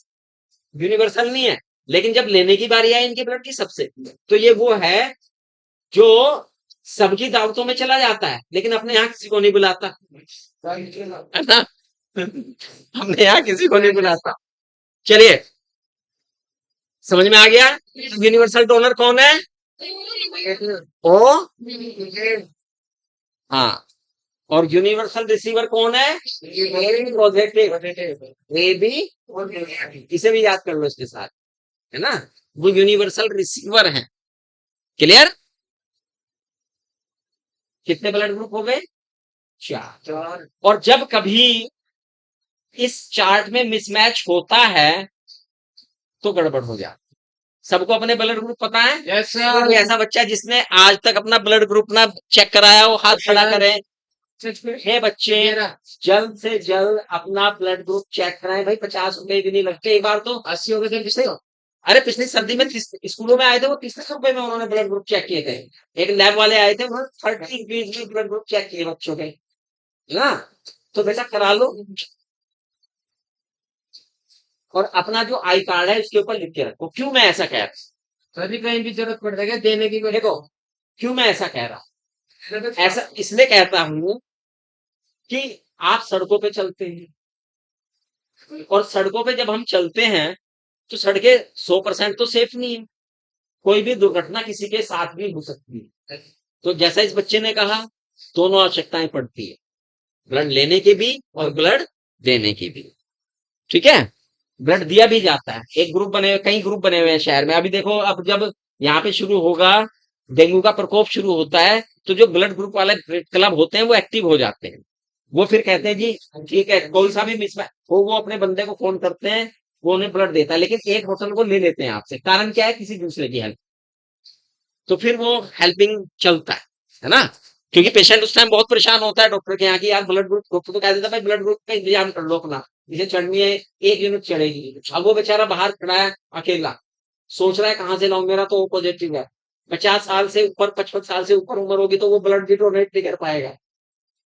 यूनिवर्सल नहीं है, लेकिन जब लेने की बारी आई इनके ब्लड की सबसे, तो ये वो है जो सबकी दावतों में चला जाता है लेकिन अपने यहाँ किसी को नहीं बुलाता, है ना। हमने यहाँ किसी को नहीं बुलाता। चलिए समझ में आ गया, यूनिवर्सल डोनर कौन है, ओ, हाँ, और यूनिवर्सल रिसीवर कौन है, पॉजिटिव, ए बी, इसे भी याद कर लो इसके साथ, है ना, वो यूनिवर्सल रिसीवर है। क्लियर, कितने ब्लड ग्रुप हो गए, चार। और जब कभी इस चार्ट में मिसमैच होता है तो गड़बड़ हो जाती, सबको अपने ब्लड ग्रुप पता है,
यस
कोई ऐसा बच्चा जिसने आज तक अपना ब्लड ग्रुप ना चेक कराया हो, हाथ खड़ा करे, हे बच्चे जल्द से जल्द अपना ब्लड ग्रुप चेक कराएं भाई, 50 रुपए भी नहीं लगते, एक बार तो
80 हो गए थे,
अरे पिछली सर्दी में स्कूलों में आए थे, वो 30 रुपए में उन्होंने ब्लड ग्रुप चेक किए थे। एक लैब वाले आए थे, उन्होंने 30 रुपीज में ब्लड ग्रुप चेक किए बच्चों के, है ना। तो बेटा करा लो, और अपना जो आई कार्ड है उसके ऊपर लिख के रखो। क्यों मैं ऐसा कह रहा
कभी कहीं भी जरूरत पड़ जाएगा देने की
हूं,
कोई।
देखो क्यों मैं ऐसा कह रहा हूं,
तो
ऐसा इसलिए कहता हूं कि आप सड़कों पे चलते हैं, और सड़कों पे जब हम चलते हैं तो सड़कें 100% तो सेफ नहीं है, कोई भी दुर्घटना किसी के साथ भी हो सकती है। तो जैसा इस बच्चे ने कहा, दोनों आवश्यकताएं पड़ती है, ब्लड लेने की भी और ब्लड देने की भी। ठीक है, ब्लड दिया भी जाता है, एक ग्रुप बने हुए, कई ग्रुप बने हुए हैं शहर में। अभी देखो, अब जब यहाँ पे शुरू होगा, डेंगू का प्रकोप शुरू होता है, तो जो ब्लड ग्रुप वाले क्लब होते हैं वो एक्टिव हो जाते हैं। वो फिर कहते हैं जी ठीक है, कोई सा भी मिस हो, वो अपने बंदे को फोन करते हैं, वो उन्हें ब्लड देता है, लेकिन एक बोतल को ले लेते हैं आपसे, कारण क्या है, किसी दूसरे की हेल्प। तो फिर वो हेल्पिंग चलता है ना। क्योंकि पेशेंट उस टाइम बहुत परेशान होता है डॉक्टर के यहाँ की, यार ब्लड ग्रुप, डॉक्टर तो कह देता है भाई ब्लड ग्रुप का इंतजाम कर लो अपना, जिसे चढ़नी है 1 यूनिट चढ़ेगी। अब वो बेचारा बाहर खड़ा है अकेला, सोच रहा है कहाँ से लाऊं, मेरा तो ओ पॉजिटिव है। 50 साल से ऊपर, 55 साल से ऊपर उम्र होगी तो वो ब्लड भी डोनेट नहीं कर पाएगा।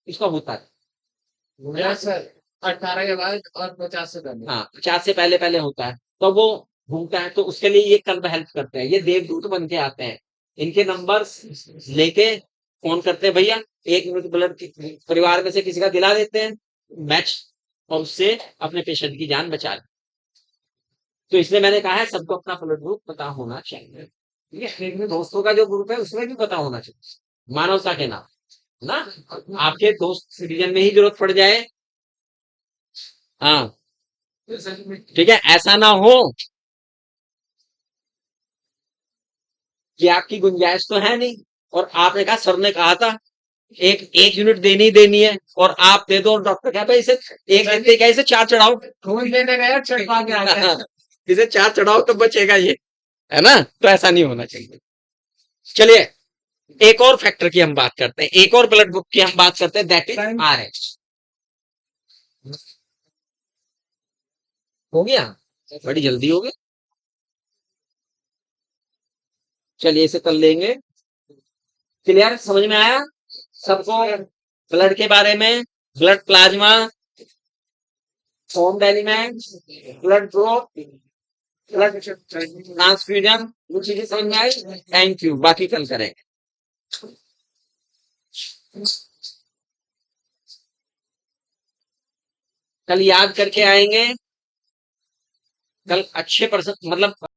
इसका होता है ना।
मेरा सर 18 के बाद और 50 से पहले।
हाँ, 50 से पहले पहले होता है, तो वो घूमता है, तो उसके लिए ये क्लब हेल्प करते हैं, ये देवदूत बन के आते हैं। इनके नंबर लेके फोन करते हैं, भैया 1 यूनिट ब्लड परिवार में से किसी का दिला देते हैं मैच, और उससे अपने पेशेंट की जान बचा ले। तो इसलिए मैंने कहा है सबको अपना ब्लड ग्रुप पता होना चाहिए। ठीक है, लेकिन दोस्तों का जो ग्रुप है उसमें भी पता होना चाहिए, मानवता के नाम, है ना। आपके दोस्त सिटीजन में ही जरूरत पड़ जाए, हाँ ठीक है, ऐसा ना हो कि आपकी गुंजाइश तो है नहीं, और आपने कहा, सर ने कहा था एक 1 यूनिट देनी ही देनी है, और आप दे दो, और डॉक्टर कहा भाई इसे एक देते क्या, इसे 4 चढ़ाओ।
खून देने गया चढ़वा के आ गया।
इसे 4 चढ़ाओ तब बचेगा ये, है ना। तो ऐसा नहीं होना चाहिए। चलिए, एक और फैक्टर की हम बात करते हैं, एक और ब्लड ग्रुप की हम बात करते हैं, दैट इज आरएच। हो गया, बड़ी जल्दी हो गया। चलिए इसे कर लेंगे। क्लियर, समझ में आया सबको ब्लड के बारे में, blood plasma, home elements, blood group, blood transfusion, वो चीजें समझ में आई। थैंक यू, बाकी कल करेंगे। कल याद करके आएंगे, कल अच्छे परसेंट, मतलब